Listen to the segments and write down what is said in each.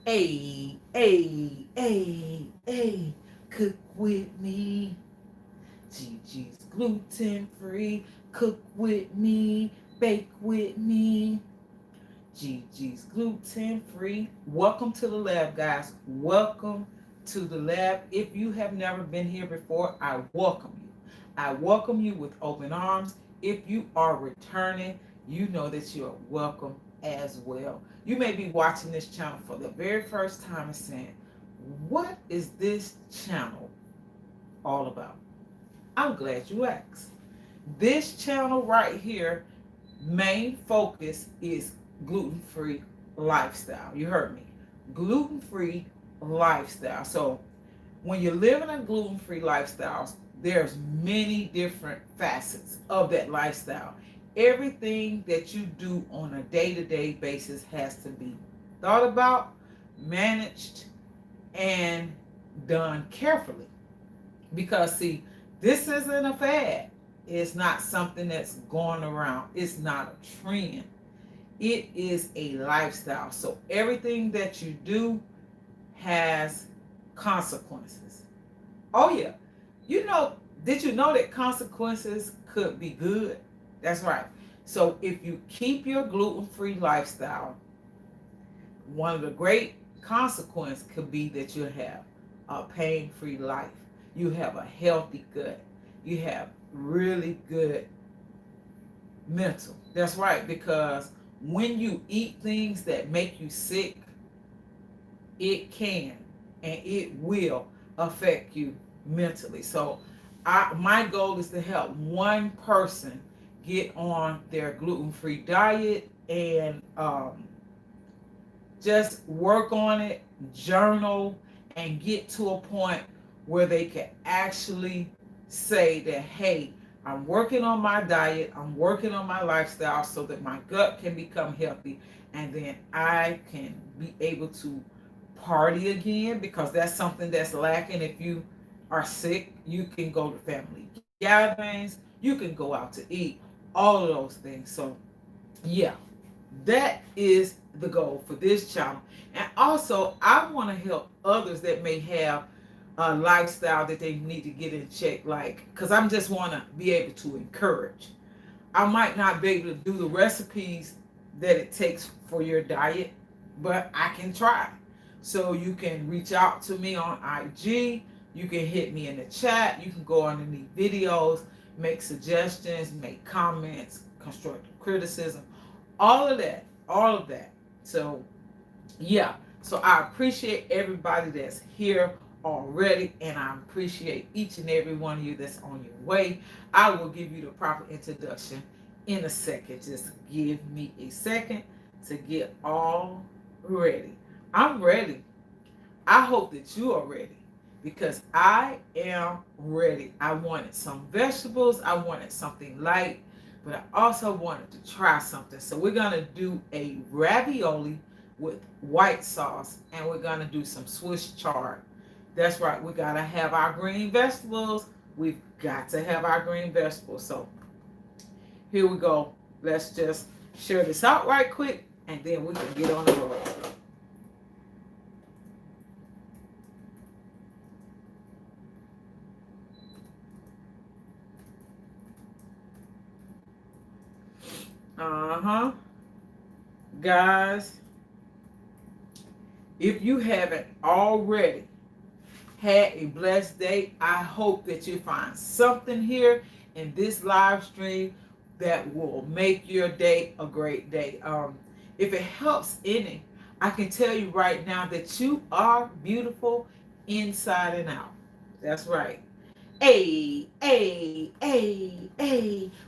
Hey, cook with me. Gigi's gluten free. Cook with me. Bake with me. Gigi's gluten free. Welcome to the lab, guys. Welcome to the lab. If you have never been here before, I welcome you. I welcome you with open arms. If you are returning, you know that you are welcome as well. You may be watching this channel for the very first time and saying, what is this channel all about? I'm glad you asked. This channel right here, main focus is gluten-free lifestyle. You heard me. Gluten-free lifestyle. So when you're living a gluten-free lifestyle, there's many different facets of that lifestyle. Everything that you do on a day-to-day basis has to be thought about, managed, and done carefully. Because see, this isn't a fad. It's not something that's going around. It's not a trend. It is a lifestyle. So everything that you do has consequences. Oh yeah. You know, did you know that consequences could be good? That's right. So if you keep your gluten-free lifestyle, one of the great consequences could be that you have a pain-free life. You have a healthy gut. You have really good mental. That's right, because when you eat things that make you sick, it can and it will affect you mentally. So my goal is to help one person get on their gluten-free diet and just work on it, journal, and get to a point where they can actually say that, hey, I'm working on my diet, I'm working on my lifestyle so that my gut can become healthy, and then I can be able to party again, because that's something that's lacking. If you are sick, you can go to family gatherings, you can go out to eat, all of those things. So yeah, that is the goal for this channel. And also, I want to help others that may have a lifestyle that they need to get in check, like, because I'm just want to be able to encourage. I might not be able to do the recipes that it takes for your diet, but I can try. So you can reach out to me on IG. You can hit me in the chat. You can go underneath videos, make suggestions, make comments, constructive criticism, all of that, all of that. So yeah, so I appreciate everybody that's here already, and I appreciate each and every one of you that's on your way. I will give you the proper introduction in a second. Just give me a second to get all ready. I'm ready. I hope that you are ready, because I am ready. I wanted some vegetables, I wanted something light, but I also wanted to try something. So we're going to do a ravioli with white sauce, and we're going to do some Swiss chard. That's right, we got to have our green vegetables. We've got to have our green vegetables. So here we go. Let's just share this out right quick, and then we can get on the road. Uh-huh. Guys, if you haven't already had a blessed day, I hope that you find something here in this live stream that will make your day a great day. If it helps any, I can tell you right now that you are beautiful inside and out. That's right. Hey,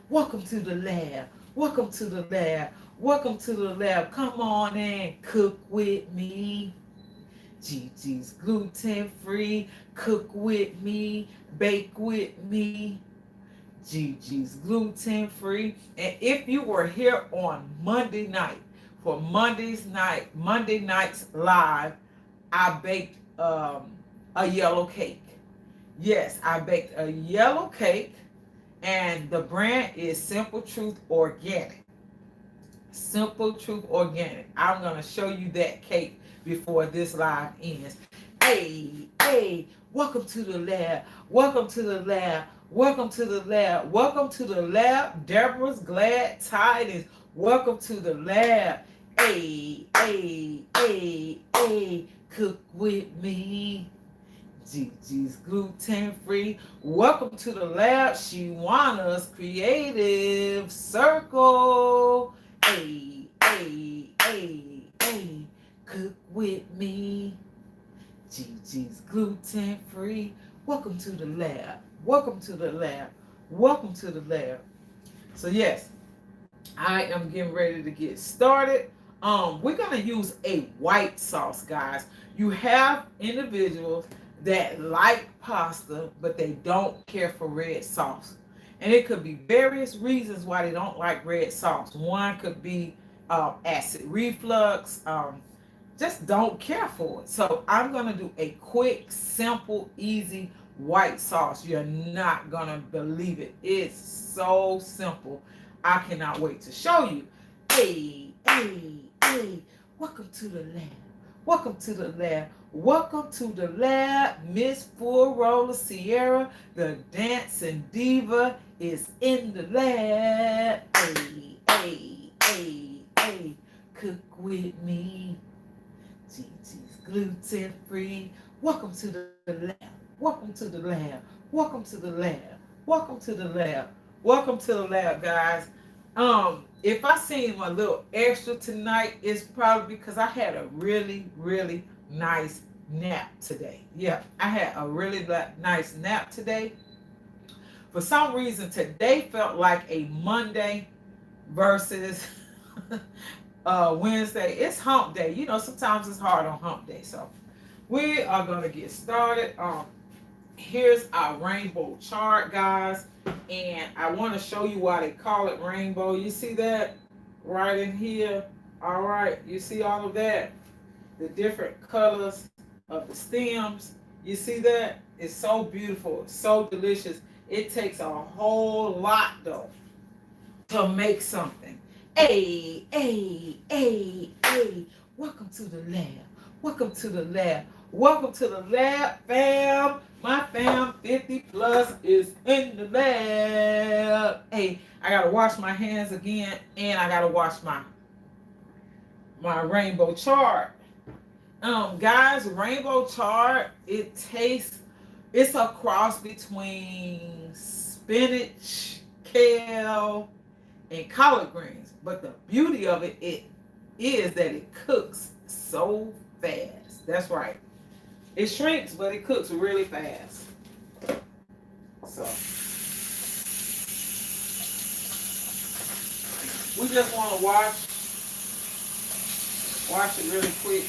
welcome to the lab. Welcome to the lab. Welcome to the lab. Come on in, cook with me. Gigi's gluten free. Cook with me. Bake with me. Gigi's gluten free. And if you were here on Monday night, for Monday night's live, I baked a yellow cake. Yes, I baked a yellow cake, and the brand is Simple Truth Organic. Simple Truth Organic. I'm going to show you that cake before this live ends. Hey, hey, welcome to the lab. Welcome to the lab. Welcome to the lab. Welcome to the lab. Deborah's Glad Tidings. Welcome to the lab. Hey, hey, hey, hey, cook with me. Gigi's gluten free. Welcome to the lab. Shawana's creative circle. Hey, hey, hey, hey, cook with me. Gigi's gluten free. Welcome to the lab. Welcome to the lab. Welcome to the lab. So yes, I am getting ready to get started. We're gonna use a white sauce, guys. You have individuals that like pasta, but they don't care for red sauce. And it could be various reasons why they don't like red sauce. One could be acid reflux, just don't care for it. So I'm going to do a quick, simple, easy white sauce. You're not going to believe it. It's so simple. I cannot wait to show you. Hey, hey, hey, welcome to the lab. Welcome to the lab. Welcome to the lab. Miss Full Roller Sierra, the dancing diva, is in the lab. Hey, hey, hey, hey, cook with me. Gigi's gluten free. Welcome to the lab. Welcome to the lab. Welcome to the lab. Welcome to the lab. Welcome to the lab, guys. If I seem a little extra tonight, it's probably because I had a really, really nice nap today. Yeah, I had a really nice nap today. For some reason, today felt like a Monday versus Wednesday. It's hump day. You know, sometimes it's hard on hump day. So we are going to get started. Here's our rainbow chart, guys. And I want to show you why they call it rainbow. You see that right in here? All right. You see all of that? The different colors of the stems. You see that? It's so beautiful. It's so delicious. It takes a whole lot, though, to make something. Hey, hey, hey, hey. Welcome to the lab. Welcome to the lab. Welcome to the lab, fam. My fam 50 plus is in the lab. Hey, I gotta wash my hands again, and I gotta wash my rainbow chard. Guys, rainbow chard, it's a cross between spinach, kale, and collard greens. But the beauty of it is that it cooks so fast. That's right. It shrinks, but it cooks really fast. So we just want to wash it really quick.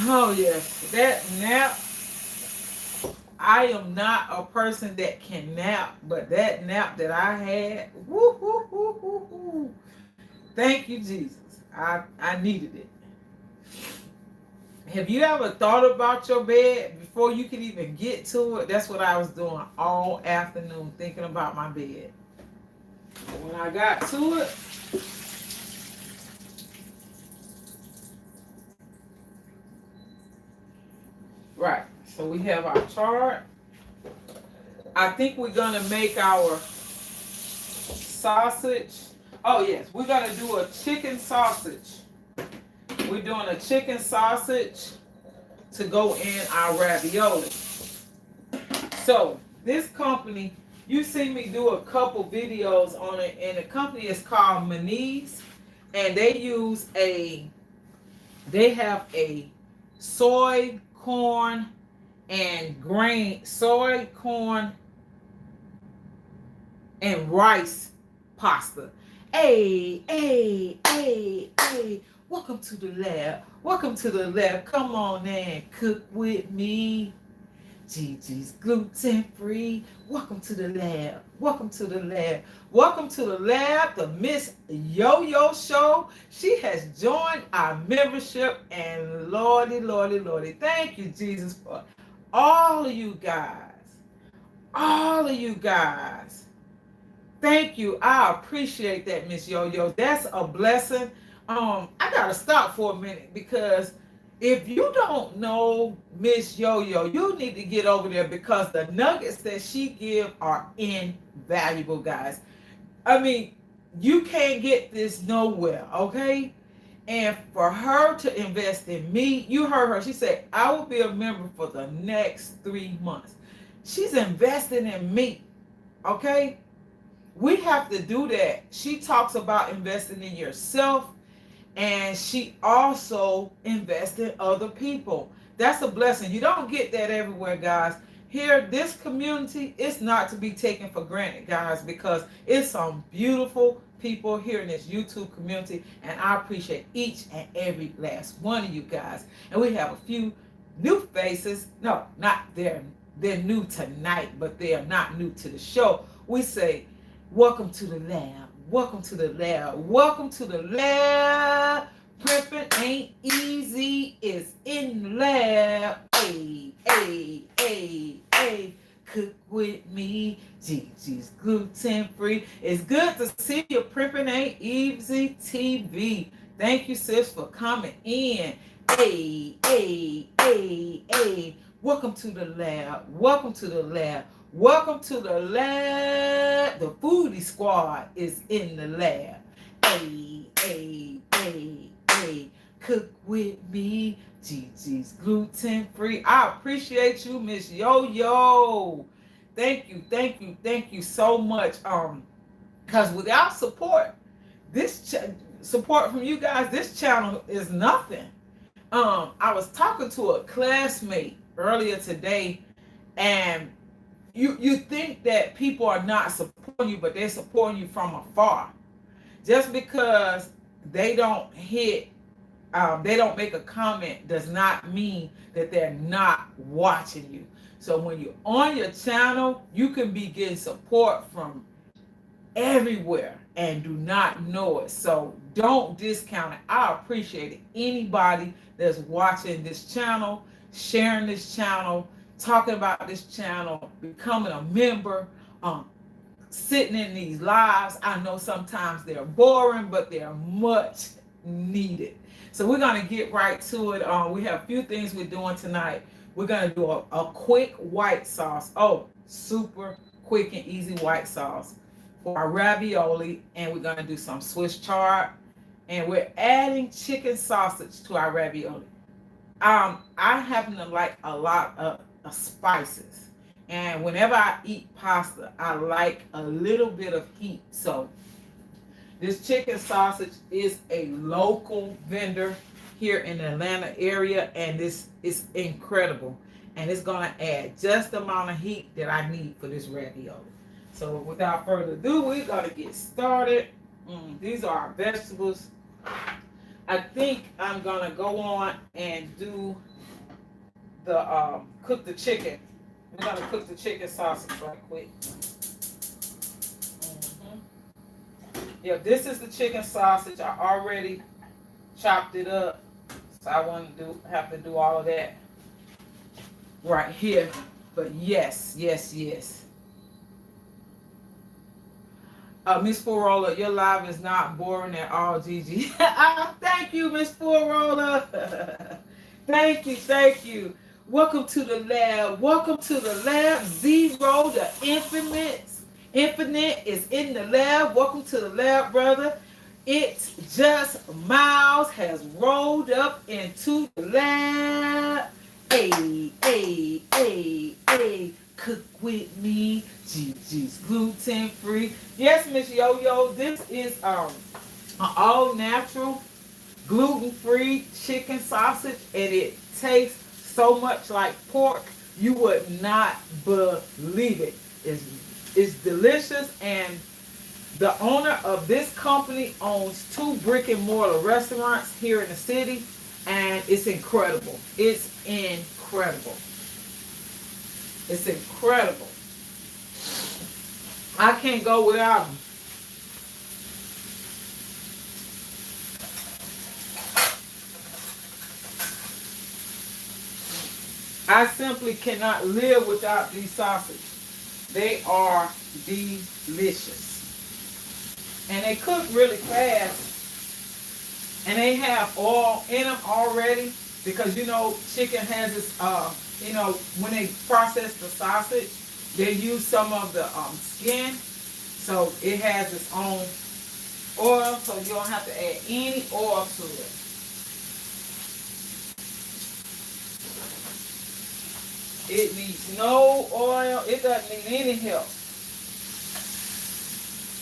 Oh yes, that nap. I am not a person that can nap, but that nap that I had, woo, woo, woo, woo, woo. Thank you, Jesus. I needed it. Have you ever thought about your bed before you could even get to it? That's what I was doing all afternoon, thinking about my bed. And when I got to it, right, so we have our chart. I think we're going to make our sausage. Oh, yes, we're going to do a chicken sausage. We're doing a chicken sausage to go in our ravioli. So, this company, you see me do a couple videos on it, and the company is called Manise, and they have a soy, corn, and rice pasta. Hey, hey, hey, hey, welcome to the lab. Welcome to the lab. Come on and cook with me. Gigi's gluten free. Welcome to the lab. Welcome to the lab. Welcome to the lab, the Miss Yo-Yo Show. She has joined our membership, and Lordy, Lordy, Lordy, thank you, Jesus, for all of you guys. all of you guys. Thank you. I appreciate that, Miss Yo-Yo. That's a blessing. I gotta stop for a minute because if you don't know Miss Yo-Yo, you need to get over there because the nuggets that she give are invaluable, guys. I mean, you can't get this nowhere, okay? And for her to invest in me, you heard her. She said, I will be a member for the next 3 months. She's investing in me, okay? We have to do that. She talks about investing in yourself, and she also invests in other people. That's a blessing. You don't get that everywhere, guys. Here, this community is not to be taken for granted, guys, because it's some beautiful people here in this YouTube community, and I appreciate each and every last one of you guys. And we have a few new faces. No, not they're new tonight, but they are not new to the show. We say, welcome to the lab. Welcome to the lab. Welcome to the lab. Prepping ain't easy. It's in the lab. Hey, hey, hey, hey. Cook with me. Gigi's gluten free. It's good to see you. Prepping ain't easy TV. Thank you, sis, for coming in. Hey, hey, hey, hey. Welcome to the lab. Welcome to the lab. Welcome to the lab. The foodie squad is in the lab. Hey, hey, hey, hey. Cook with me. Gigi's gluten free. I appreciate you, Miss Yo-Yo. Thank you, thank you, thank you so much. Because without support, support from you guys, this channel is nothing. I was talking to a classmate earlier today, and you think that people are not supporting you, but they're supporting you from afar. Just because they don't they don't make a comment does not mean that they're not watching you. So when you're on your channel, you can be getting support from everywhere and do not know it. So don't discount it. I appreciate it. Anybody that's watching this channel, sharing this channel, talking about this channel, becoming a member, sitting in these lives. I know sometimes they're boring, but they're much needed. So we're going to get right to it. We have a few things we're doing tonight. We're going to do a quick white sauce. Oh, super quick and easy white sauce for our ravioli. And we're going to do some Swiss chard. And we're adding chicken sausage to our ravioli. I happen to like a lot of spices. And whenever I eat pasta, I like a little bit of heat. So this chicken sausage is a local vendor here in the Atlanta area, and this is incredible. And it's going to add just the amount of heat that I need for this ravioli. So without further ado, we're going to get started. These are our vegetables. I think I'm going to go on and do the cook the chicken. We're going to cook the chicken sausage right quick. Yeah, this is the chicken sausage. I already chopped it up, so I wouldn't have to do all of that right here. But yes, yes, yes. Miss Forola, your live is not boring at all, Gigi. Thank you, Miss Forola. Thank you, thank you. Welcome to the lab. Welcome to the lab. Zero, the infinite is in the lab. Welcome to the lab, brother. It's just Miles has rolled up into the lab. Hey, hey, hey, hey. Cook with me. Gigi's gluten free. Yes, Miss Yo-Yo, this is an all natural gluten free chicken sausage, and it tastes so much like pork you would not believe it. It's delicious, and the owner of this company owns 2 brick and mortar restaurants here in the city, and it's incredible. It's incredible. It's incredible. I can't go without them. I simply cannot live without these sausages. They are delicious. And they cook really fast. And they have oil in them already because, you know, chicken has this, you know, when they process the sausage, they use some of the skin. So it has its own oil, so you don't have to add any oil to it. It needs no oil. It doesn't need any help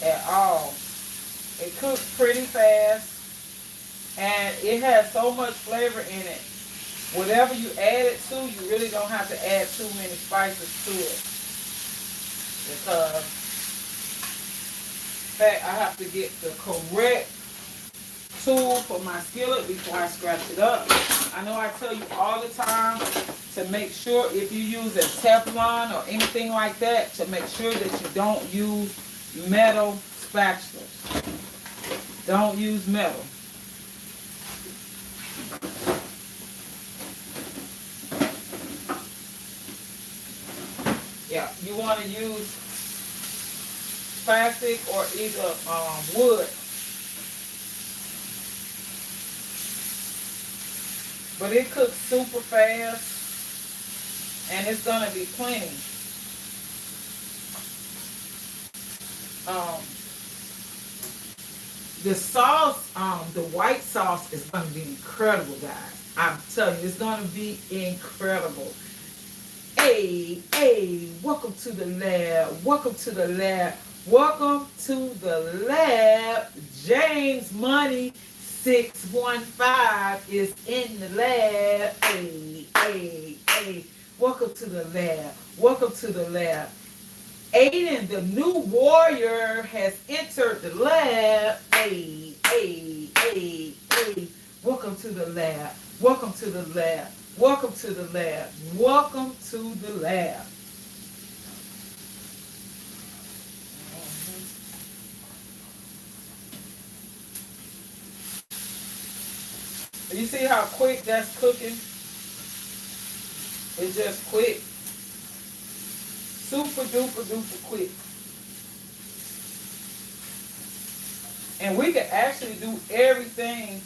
at all. It cooks pretty fast. And it has so much flavor in it. Whatever you add it to, you really don't have to add too many spices to it. Because, in fact, I have to get the correct tool for my skillet before I scratch it up. I know I tell you all the time to make sure if you use a Teflon or anything like that, to make sure that you don't use metal spatulas. Don't use metal. Yeah, you want to use plastic or either wood. But it cooks super fast, and it's going to be plenty. The sauce, the white sauce is going to be incredible, guys. I'm telling you, it's going to be incredible. Hey, welcome to the lab. Welcome to the lab. Welcome to the lab. James Money 615 is in the lab. Hey. Welcome to the lab. Welcome to the lab. Aiden, the new warrior, has entered the lab. Hey. Welcome to the lab. Welcome to the lab. Welcome to the lab. Welcome to the lab. You see how quick that's cooking? It's just quick. Super duper quick. And we can actually do everything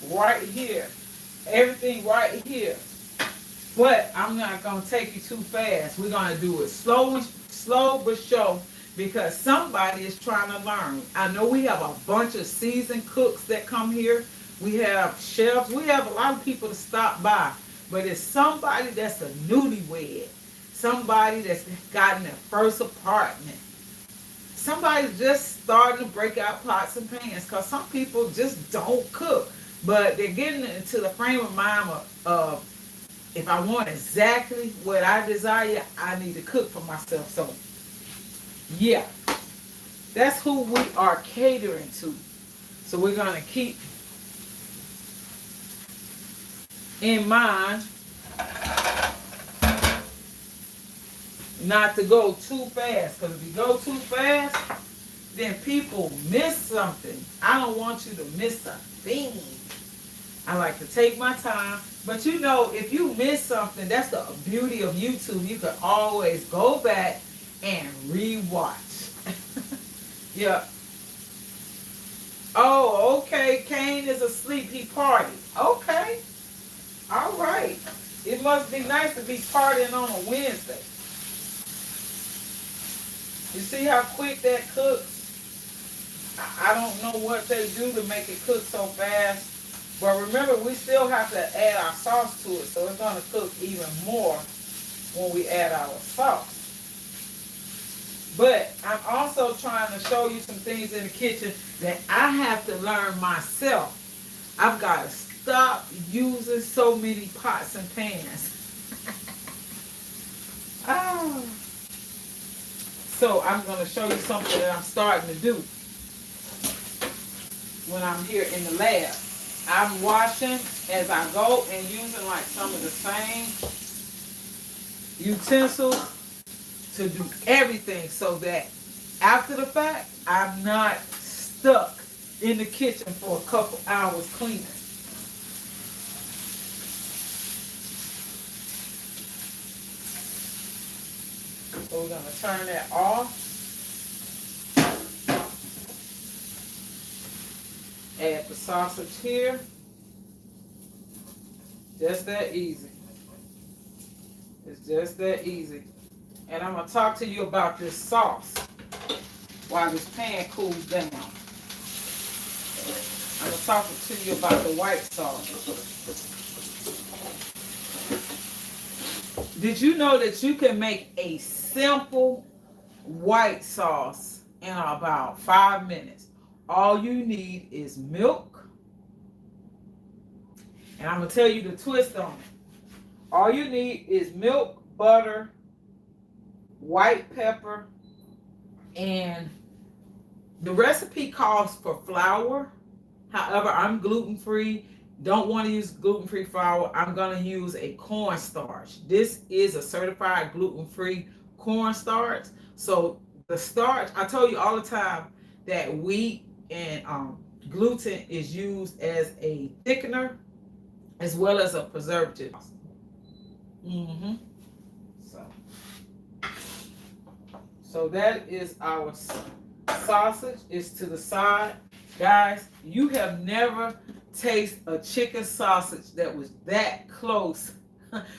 right here. Everything right here. But I'm not going to take you too fast. We're going to do it slow but sure, because somebody is trying to learn. I know we have a bunch of seasoned cooks that come here. We have chefs. We have a lot of people to stop by. But it's somebody that's a newlywed. Somebody that's gotten their first apartment. Somebody just starting to break out pots and pans, because some people just don't cook. But they're getting into the frame of mind of if I want exactly what I desire, I need to cook for myself. So, yeah, that's who we are catering to. So we're going to keep in mind not to go too fast. Because if you go too fast, then people miss something. I don't want you to miss a thing. I like to take my time. But you know, if you miss something, that's the beauty of YouTube. You can always go back and rewatch. Yeah. Oh, okay. Kane is asleep. He partied. Okay. All right. It must be nice to be partying on a Wednesday. You see how quick that cooks? I don't know what they do to make it cook so fast. But remember, we still have to add our sauce to it, so it's going to cook even more when we add our sauce. But I'm also trying to show you some things in the kitchen that I have to learn myself. I've got to stop using so many pots and pans. Oh. So I'm going to show you something that I'm starting to do when I'm here in the lab. I'm washing as I go and using like some of the same utensils to do everything, so that after the fact, I'm not stuck in the kitchen for a couple hours cleaning. So we're going to turn that off. Add the sausage here. Just that easy. It's just that easy. And I'm going to talk to you about this sauce while this pan cools down. I'm going to talk to you about the white sauce. Did you know that you can make a simple white sauce in about 5 minutes? All you need is milk. And I'm going to tell you the twist on it. All you need is milk, butter, white pepper, and the recipe calls for flour. However, I'm gluten-free. Don't want to use gluten-free flour. I'm going to use a cornstarch. This is a certified gluten-free cornstarch. So the starch, I told you all the time that wheat and gluten is used as a thickener as well as a preservative. So that is our sausage. Is to the side. Guys, you have never tasted a chicken sausage that was that close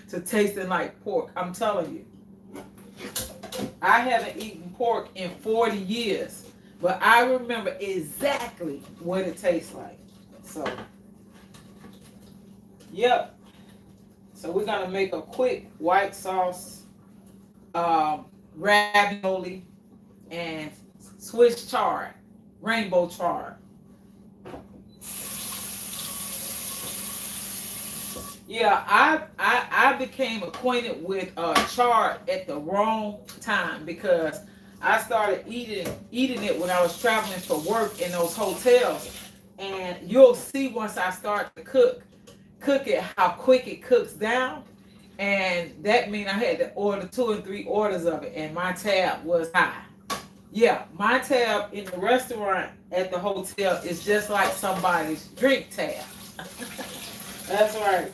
to tasting like pork. I'm telling you. I haven't eaten pork in 40 years, but I remember exactly what it tastes like. So, yep. So we're going to make a quick white sauce, ravioli, and Swiss chard, rainbow chard. Yeah, I became acquainted with chard at the wrong time because I started eating it when I was traveling for work in those hotels. And you'll see once I start to cook it how quick it cooks down. And that means I had to order 2 and 3 orders of it, and my tab was high. Yeah, my tab in the restaurant at the hotel is just like somebody's drink tab. That's right.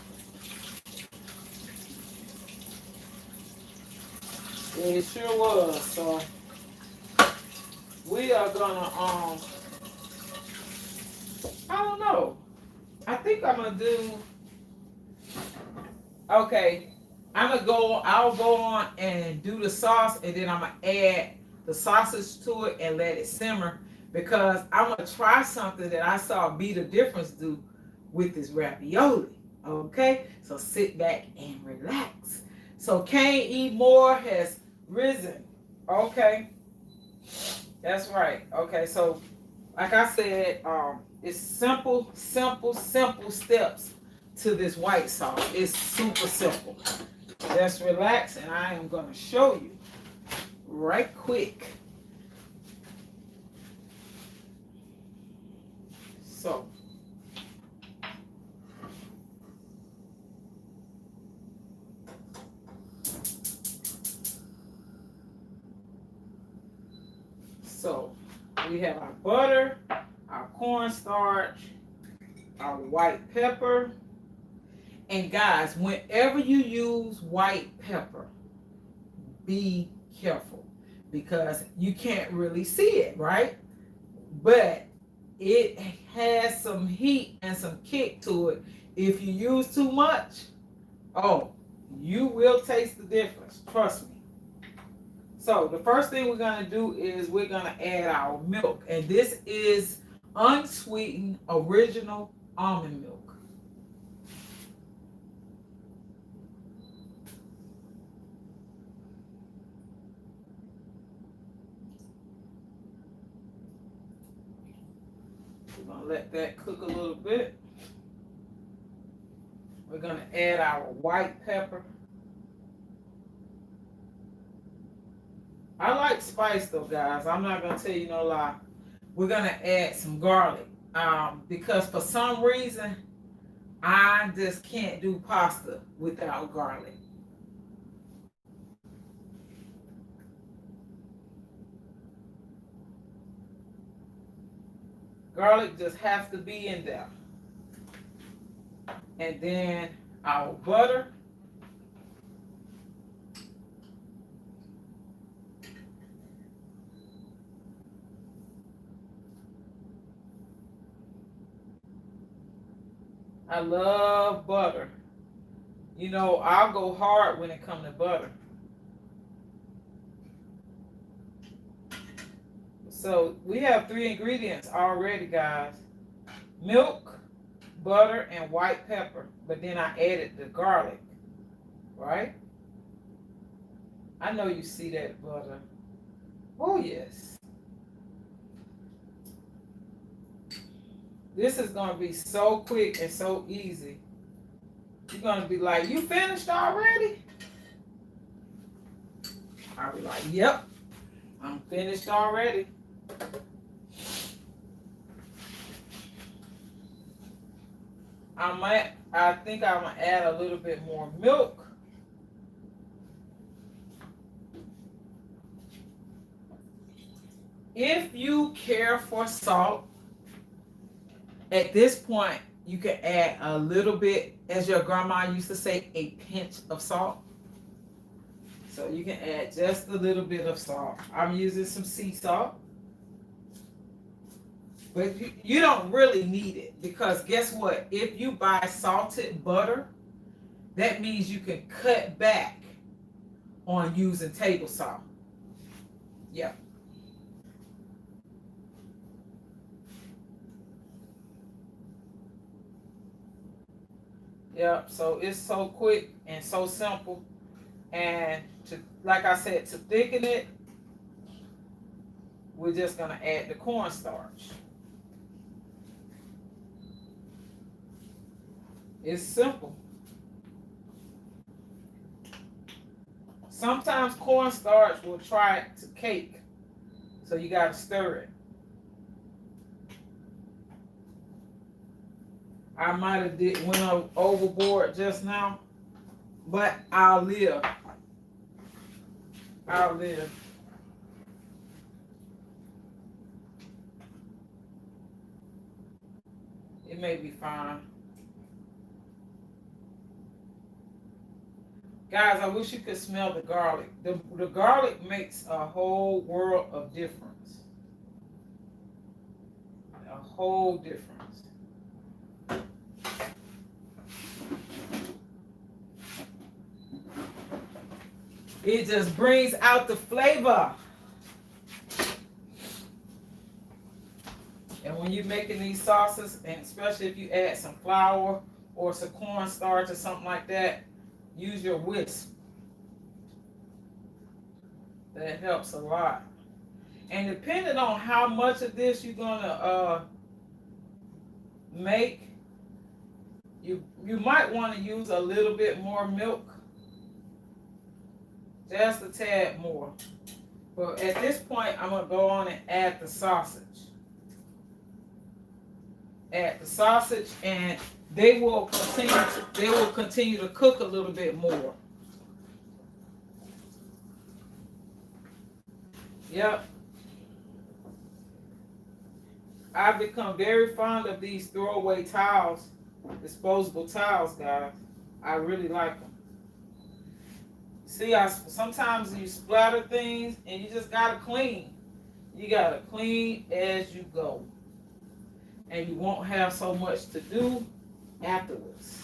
It sure was. So we are gonna I don't know. I think I'm gonna do okay. I'll go on and do the sauce, and then I'm gonna add the sausage to it and let it simmer because I'm gonna try something that I saw Be the Difference do with this ravioli. Okay, so sit back and relax. So Can't Eat More has risen. Okay, that's right. Okay, so like I said, it's simple steps to this white sauce. It's super simple. Just relax, and I am going to show you right quick. So we have our butter, our cornstarch, our white pepper. And guys, whenever you use white pepper, be careful because you can't really see it, right? But it has some heat and some kick to it. If you use too much, oh, you will taste the difference. Trust me. So the first thing we're going to do is we're going to add our milk. And this is unsweetened original almond milk. We're going to let that cook a little bit. We're going to add our white pepper. I like spice though, guys. I'm not going to tell you no lie. We're going to add some garlic because for some reason, I just can't do pasta without garlic. Garlic just has to be in there. And then our butter. I love butter. You know, I'll go hard when it comes to butter. So we have 3 ingredients already, guys. Milk, butter, and white pepper. But then I added the garlic, right? I know you see that butter. Oh, yes. This is going to be so quick and so easy. You're going to be like, you finished already? I'll be like, yep, I'm finished already. I think I'm going to add a little bit more milk. If you care for salt, at this point, you can add a little bit, as your grandma used to say, a pinch of salt. So you can add just a little bit of salt. I'm using some sea salt. But you don't really need it, because guess what? If you buy salted butter, that means you can cut back on using table salt. Yeah. Yep, so it's so quick and so simple. And to, like I said, to thicken it, we're just going to add the cornstarch. It's simple. Sometimes cornstarch will try to cake, so you got to stir it. I might have went overboard just now, but I'll live. I'll live. It may be fine. Guys, I wish you could smell the garlic. The garlic makes a whole world of difference. A whole difference. It just brings out the flavor. And when you're making these sauces, and especially if you add some flour or some cornstarch or something like that, use your whisk. That helps a lot. And depending on how much of this you're gonna make, you might want to use a little bit more milk. Just a tad more. But at this point, I'm going to go on and add the sausage. Add the sausage, and they will continue to cook a little bit more. Yep. I've become very fond of these throwaway towels, disposable towels, guys. I really like them. See, sometimes you splatter things and you just gotta clean. You gotta clean as you go. And you won't have so much to do afterwards.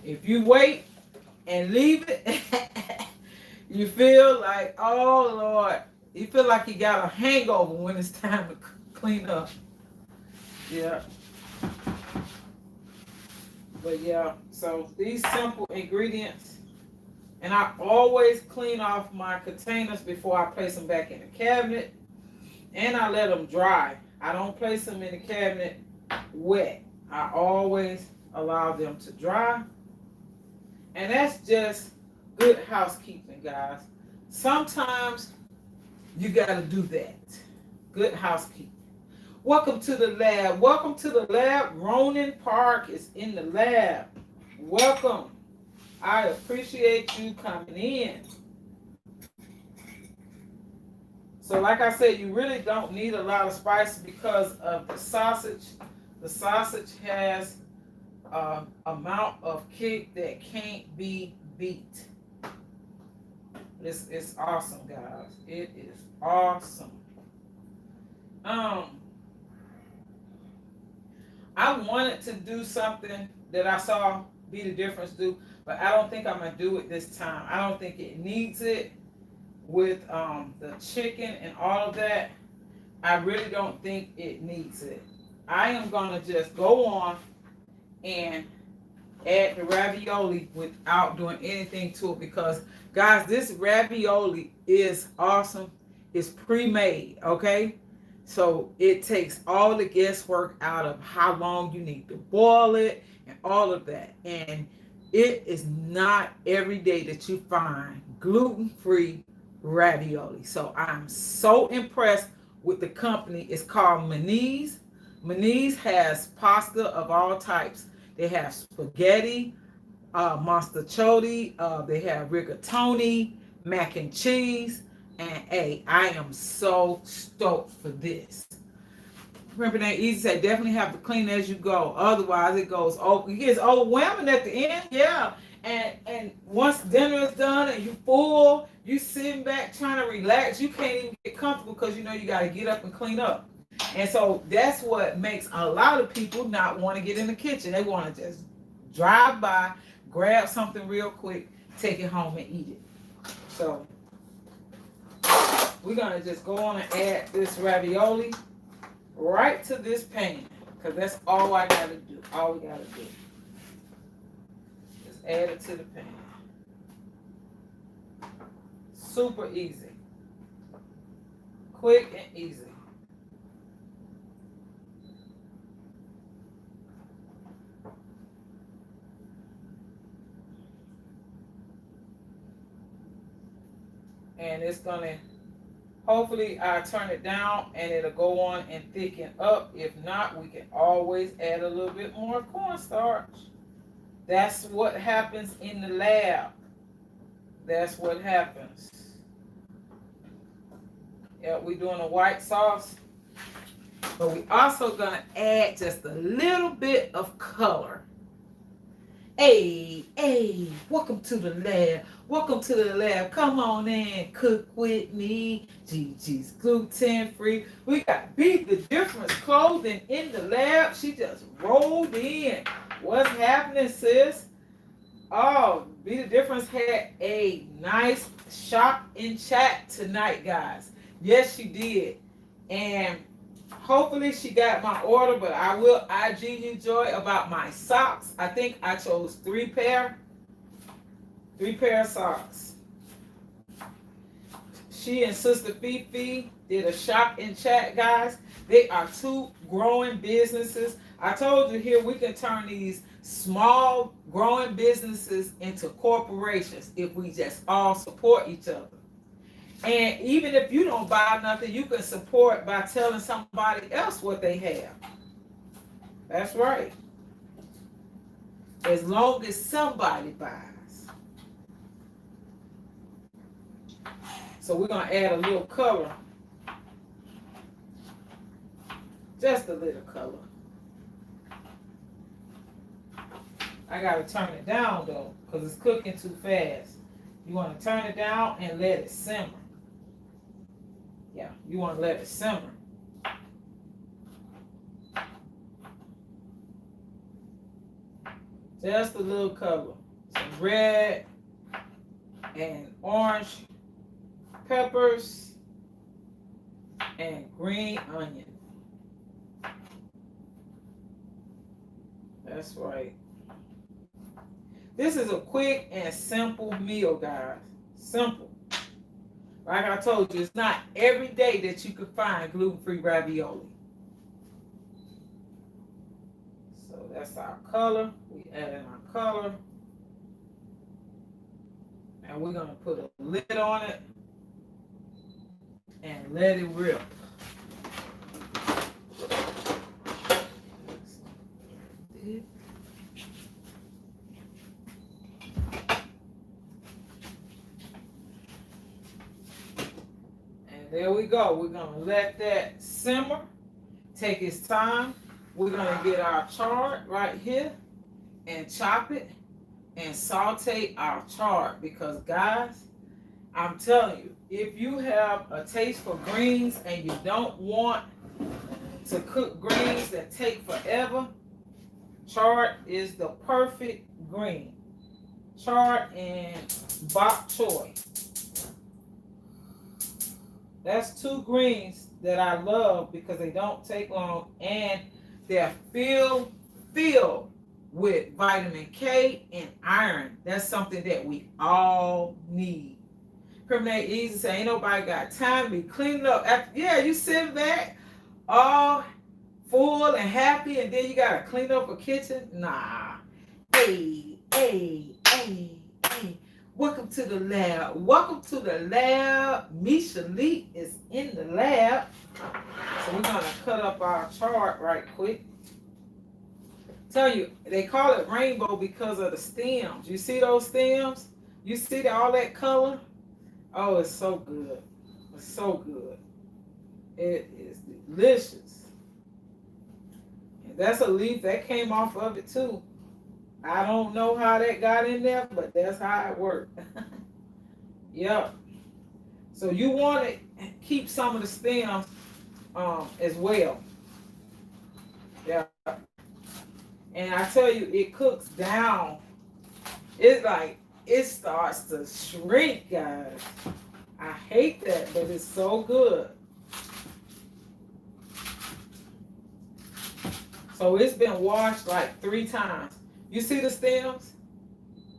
If you wait and leave it, you feel like, oh Lord, you feel like you got a hangover when it's time to clean up. Yeah. But yeah, so these simple ingredients, and I always clean off my containers before I place them back in the cabinet, and I let them dry. I don't place them in the cabinet wet. I always allow them to dry, and that's just good housekeeping, guys. Sometimes you got to do that. Good housekeeping. Welcome to the lab. Welcome to the lab. Ronan Park is in the lab. Welcome. I appreciate you coming in. So like I said, you really don't need a lot of spices because of the sausage. The sausage has an amount of kick that can't be beat. It's awesome, guys. It is awesome. I wanted to do something that I saw Be the Difference do, but I don't think I'm gonna do it this time. I don't think it needs it with the chicken and all of that. I really don't think it needs it. I am gonna just go on and add the ravioli without doing anything to it because, guys, this ravioli is awesome. It's pre-made, okay? So it takes all the guesswork out of how long you need to boil it and all of that. And it is not every day that you find gluten-free ravioli. So I'm so impressed with the company. It's called Manise. Manise has pasta of all types. They have spaghetti, mostaccioli, they have rigatoni, mac and cheese, and hey, I am so stoked for this. Remember that Easy said definitely have to clean as you go. Otherwise it goes it gets overwhelming at the end. Yeah. And once dinner is done and you full, you sitting back trying to relax, you can't even get comfortable because you know you gotta get up and clean up. And so that's what makes a lot of people not want to get in the kitchen. They want to just drive by, grab something real quick, take it home and eat it. So we're going to just go on and add this ravioli right to this pan because that's all I got to do. All we got to do. Just add it to the pan. Super easy. Quick and easy. And it's gonna, hopefully I turn it down and it'll go on and thicken up. If not, we can always add a little bit more cornstarch. That's what happens in the lab. That's what happens. Yeah, we're doing a white sauce, but we also gonna add just a little bit of color. Hey, welcome to the lab. Welcome to the lab. Come on in, cook with me. Gigi's gluten free. We got Be the Difference clothing in the lab. She just rolled in. What's happening, sis? Oh, Be the Difference had a nice shop and chat tonight, guys. Yes, she did. And hopefully she got my order, but I will IG you, Joy, about my socks. I think I chose 3 pair of socks. She and Sister Fifi did a shop and chat, guys. They are 2 growing businesses. I told you here we can turn these small growing businesses into corporations if we just all support each other. And even if you don't buy nothing, you can support by telling somebody else what they have. That's right. As long as somebody buys. So we're going to add a little color. Just a little color. I got to turn it down though, because it's cooking too fast. You want to turn it down and let it simmer. Yeah, you want to let it simmer. Just a little color. Some red and orange peppers and green onion. That's right. This is a quick and simple meal, guys. Simple. Like I told you, it's not every day that you can find gluten-free ravioli. So that's our color. We add in our color. And we're going to put a lid on it and let it rip. There we go. We're going to let that simmer, take its time. We're going to get our chard right here and chop it and saute our chard because, guys, I'm telling you, if you have a taste for greens and you don't want to cook greens that take forever, Chard is the perfect green. Chard and bok choy. That's two greens that I love because they don't take long and they're filled with vitamin K and iron. That's something that we all need. Permanent easy say ain't nobody got time to be cleaning up. After, yeah, you sit back all full and happy and then you gotta clean up a kitchen. Nah. Hey, hey, hey, hey. Welcome to the lab. Welcome to the lab. Misha Lee is in the lab. So we're gonna cut up our chart right quick. Tell you, they call it rainbow because of the stems. You see those stems? You see all that color? Oh, it's so good. It's so good. It is delicious. And that's a leaf that came off of it too. I don't know how that got in there, but that's how it worked. Yep. So you want to keep some of the stems as well. Yeah. And I tell you, it cooks down. It's like it starts to shrink, guys. I hate that, but it's so good. So it's been washed like 3 times. You see the stems?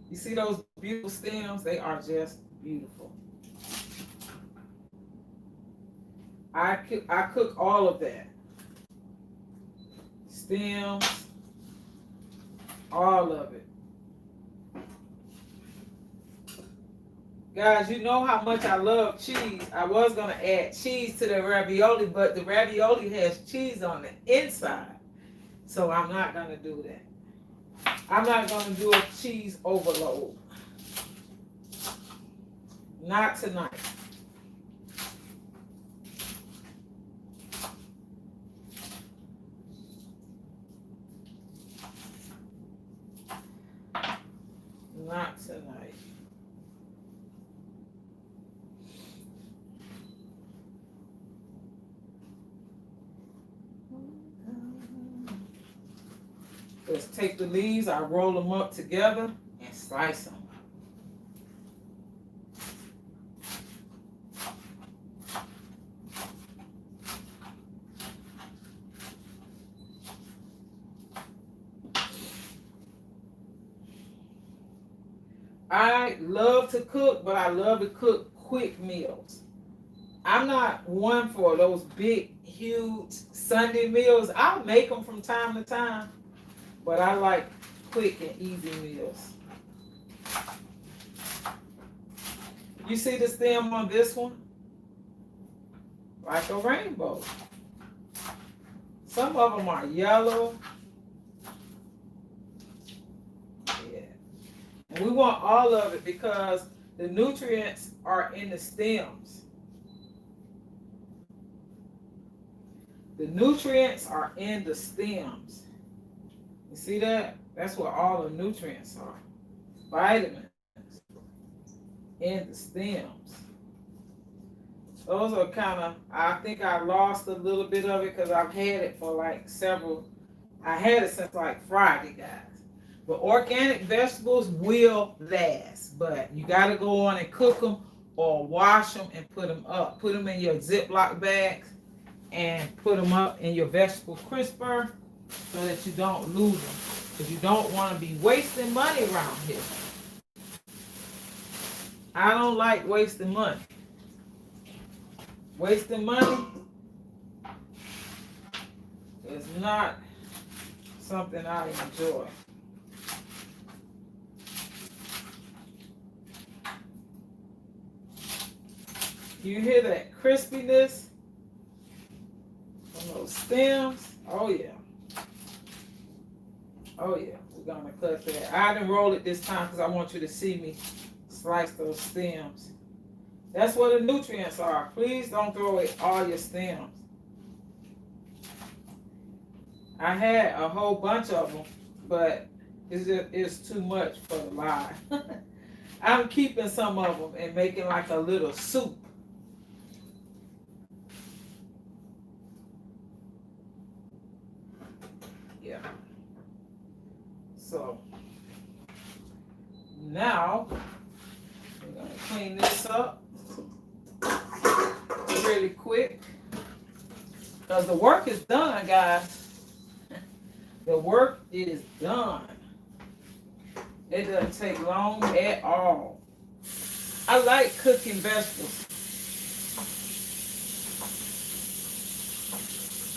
You see those beautiful stems? They are just beautiful. I cook all of that. Stems, all of it. Guys, you know how much I love cheese. I was going to add cheese to the ravioli, but the ravioli has cheese on the inside. So I'm not going to do that. I'm not going to do a cheese overload. Not tonight. Not tonight. Just take the leaves, I roll them up together and slice them. I love to cook, but I love to cook quick meals. I'm not one for those big, huge Sunday meals. I'll make them from time to time, but I like quick and easy meals. You see the stem on this one? Like a rainbow. Some of them are yellow. Yeah. And we want all of it because the nutrients are in the stems. The nutrients are in the stems. You see that? That's where all the nutrients are. Vitamins in the stems. Those are kind of, I think I lost a little bit of it because I've had it for like I had it since like Friday, guys. But organic vegetables will last, but you got to go on and cook them or wash them and put them up. Put them in your Ziploc bags and put them up in your vegetable crisper so that you don't lose them. Because you don't want to be wasting money around here. I don't like wasting money. Wasting money is not something I enjoy. You hear that crispiness from those stems? Oh yeah. Oh yeah, we're gonna cut that. I didn't roll it this time because I want you to see me slice those stems. That's where the nutrients are. Please don't throw away all your stems. I had a whole bunch of them, but it's too much for the live. I'm keeping some of them and making like a little soup. Yeah. So now we're going to clean this up really quick because the work is done, guys. The work is done. It doesn't take long at all. I like cooking vegetables.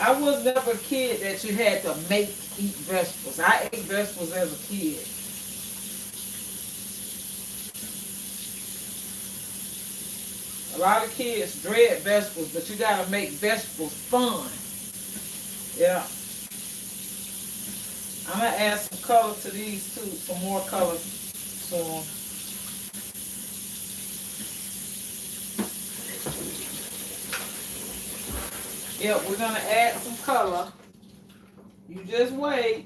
I was never a kid that you had to eat vegetables. I ate vegetables as a kid. A lot of kids dread vegetables, but you gotta make vegetables fun. Yeah. I'm gonna add some color to these too, some more color to them. Yep, we're gonna add some color. You just wait.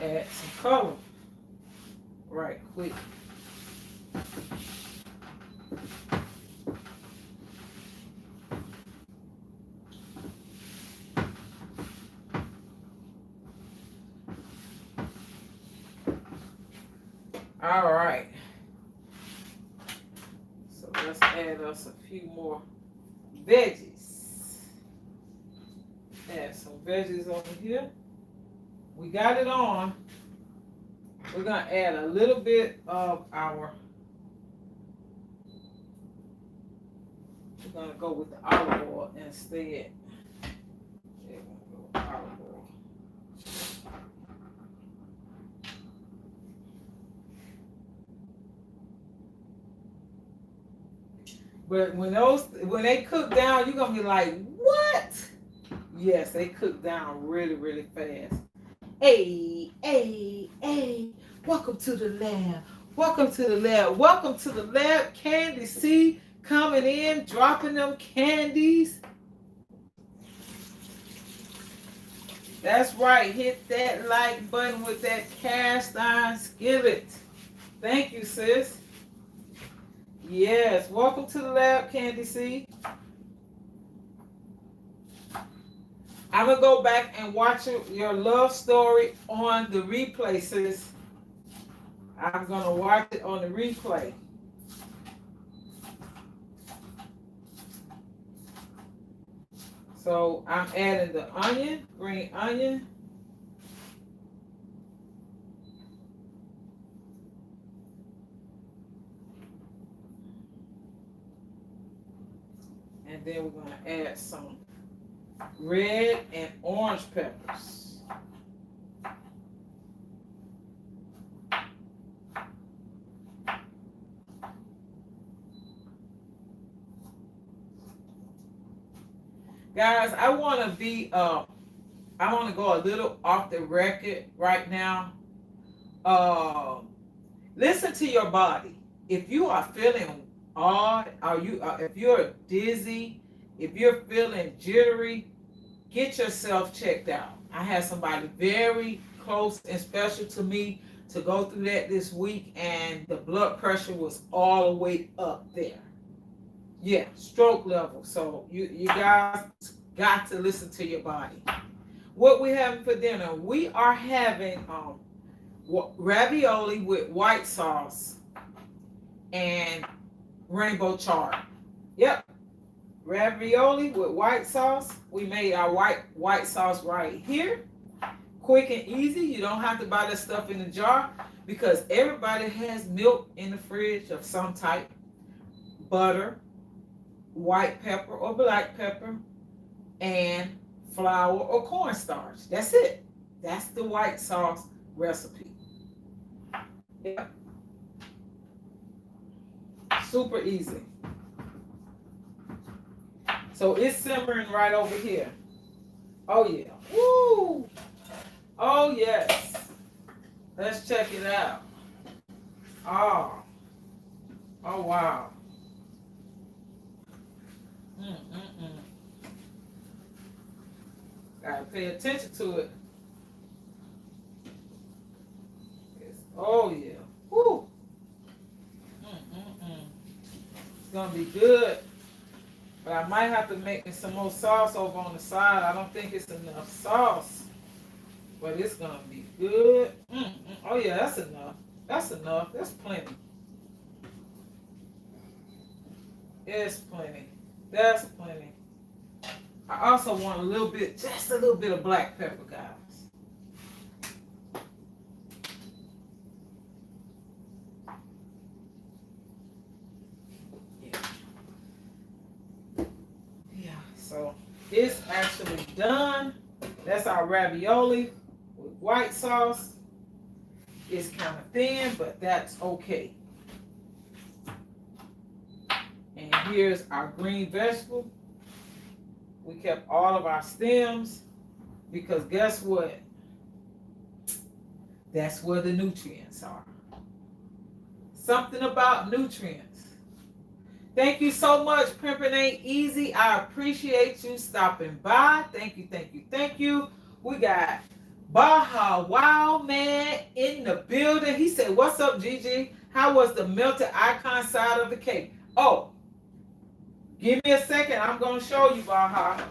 Add some color right quick. All right. So let's add us a few more veggies. Add some veggies over here. We got it on. We're going to add a little bit of our, we're going to go with the olive oil instead. Yeah, we're going to go with olive oil. But when they cook down, you're going to be like, what? Yes, they cook down really, really fast. Hey, hey, hey, welcome to the lab. Welcome to the lab. Welcome to the lab. Candy C coming in, dropping them candies. That's right. Hit that like button with that cast iron skillet. Thank you, sis. Yes, welcome to the lab, Candy C. I'm going to go back and watch your love story on the replay, sis. I'm going to watch it on the replay. So I'm adding the onion, green onion. And then we're going to add some red and orange peppers. Guys, I want to go a little off the record right now. Listen to your body. If you are feeling odd, if you're dizzy, if you're feeling jittery, get yourself checked out. I had somebody very close and special to me to go through that this week, and the blood pressure was all the way up there. Yeah, stroke level. So you guys got to listen to your body. What we having for dinner? We are having ravioli with white sauce and rainbow chard. Yep. Ravioli with white sauce. We made our white sauce right here. Quick and easy. You don't have to buy the stuff in the jar because everybody has milk in the fridge of some type. Butter, white pepper or black pepper, and flour or cornstarch. That's it. That's the white sauce recipe. Yep. Super easy. So it's simmering right over here. Oh yeah. Woo! Oh yes. Let's check it out. Oh. Oh wow. Gotta pay attention to it. Oh yeah. Woo! It's gonna be good. But I might have to make me some more sauce over on the side. I don't think it's enough sauce. But it's going to be good. Oh, yeah, that's enough. That's enough. That's plenty. It's plenty. That's plenty. I also want a little bit, just a little bit of black pepper, guys. Yeah, so it's actually done. That's our ravioli with white sauce. It's kind of thin, but that's okay. And here's our green vegetable. We kept all of our stems because guess what? That's where the nutrients are. Something about nutrients. Thank you so much, Pimpin' Ain't Easy. I appreciate you stopping by. Thank you, thank you, thank you. We got Baja Wow Man in the building. He said, what's up, Gigi? How was the melted icon side of the cake? Oh, give me a second. I'm going to show you, Baja.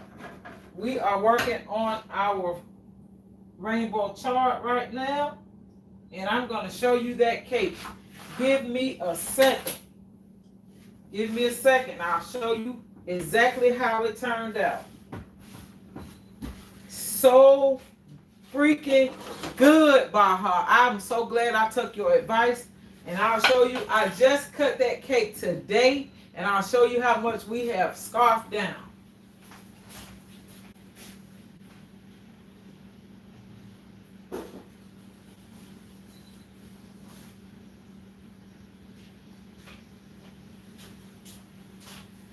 We are working on our rainbow chart right now, and I'm going to show you that cake. Give me a second. Give me a second. I'll show you exactly how it turned out. So freaking good, Baha. I'm so glad I took your advice. And I'll show you. I just cut that cake today. And I'll show you how much we have scarfed down.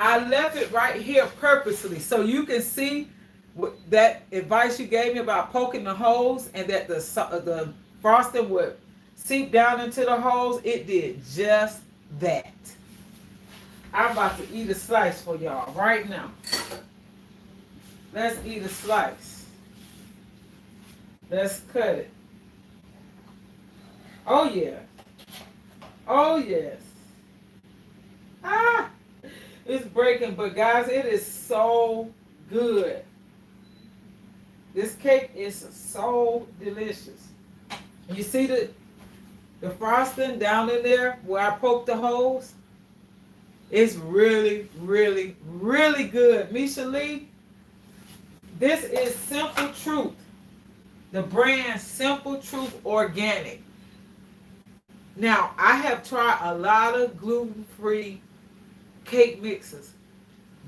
I left it right here purposely so you can see that advice you gave me about poking the holes and that the frosting would seep down into the holes. It did just that. I'm about to eat a slice for y'all right now. Let's eat a slice. Let's cut it. Oh yeah. Oh yes. Ah! It's breaking, but guys, it is so good. This cake is so delicious. You see the frosting down in there where I poked the holes? It's really, really, really good. Misha Lee, this is Simple Truth. The brand Simple Truth Organic. Now, I have tried a lot of gluten-free cake mixes.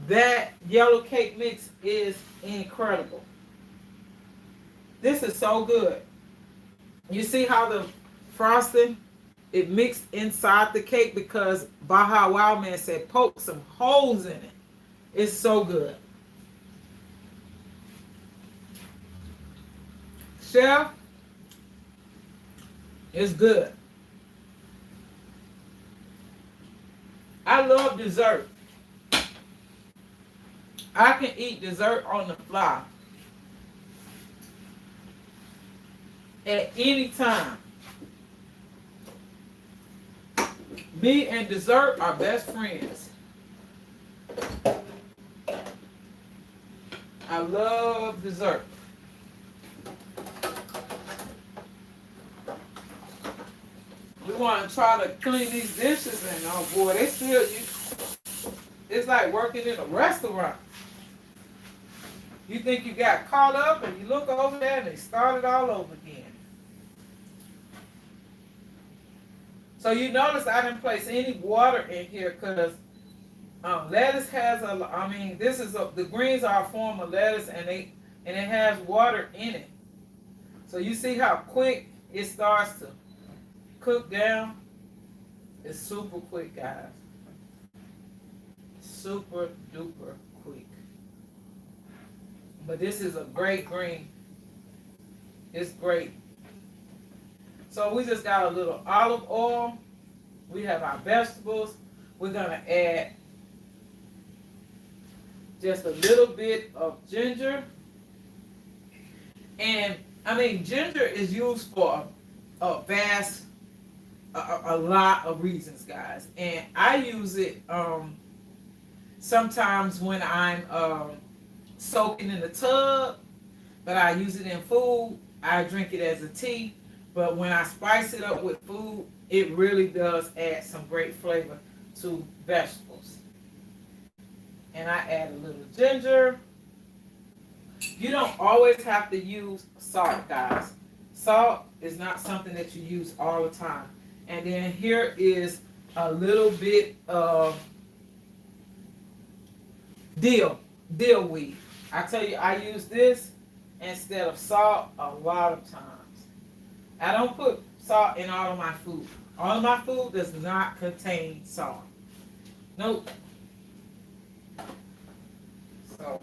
That yellow cake mix is incredible. This is so good. You see how the frosting, it mixed inside the cake because Baja Wild Man said poke some holes in it. It's so good. Chef, it's good. I love dessert. I can eat dessert on the fly at any time. Me and dessert are best friends. I love dessert. We want to try to clean these dishes, and oh boy, they still, it's like working in a restaurant. You think you got caught up, and you look over there, and they started all over again. So you notice I didn't place any water in here because lettuce has the greens are a form of lettuce, and it has water in it. So you see how quick it starts to cook down. It's super quick, guys. Super duper quick. But this is a great green. It's great. So we just got a little olive oil. We have our vegetables. We're gonna add just a little bit of ginger. And I mean, ginger is used for a lot of reasons, guys. And I use it Sometimes when I'm soaking in the tub, but I use it in food, I drink it as a tea. But when I spice it up with food, it really does add some great flavor to vegetables. And I add a little ginger. You don't always have to use salt, guys. Salt is not something that you use all the time. And then here is a little bit of dill weed. I tell you, I use this instead of salt a lot of times. I don't put salt in all of my food. All of my food does not contain salt. Nope. So,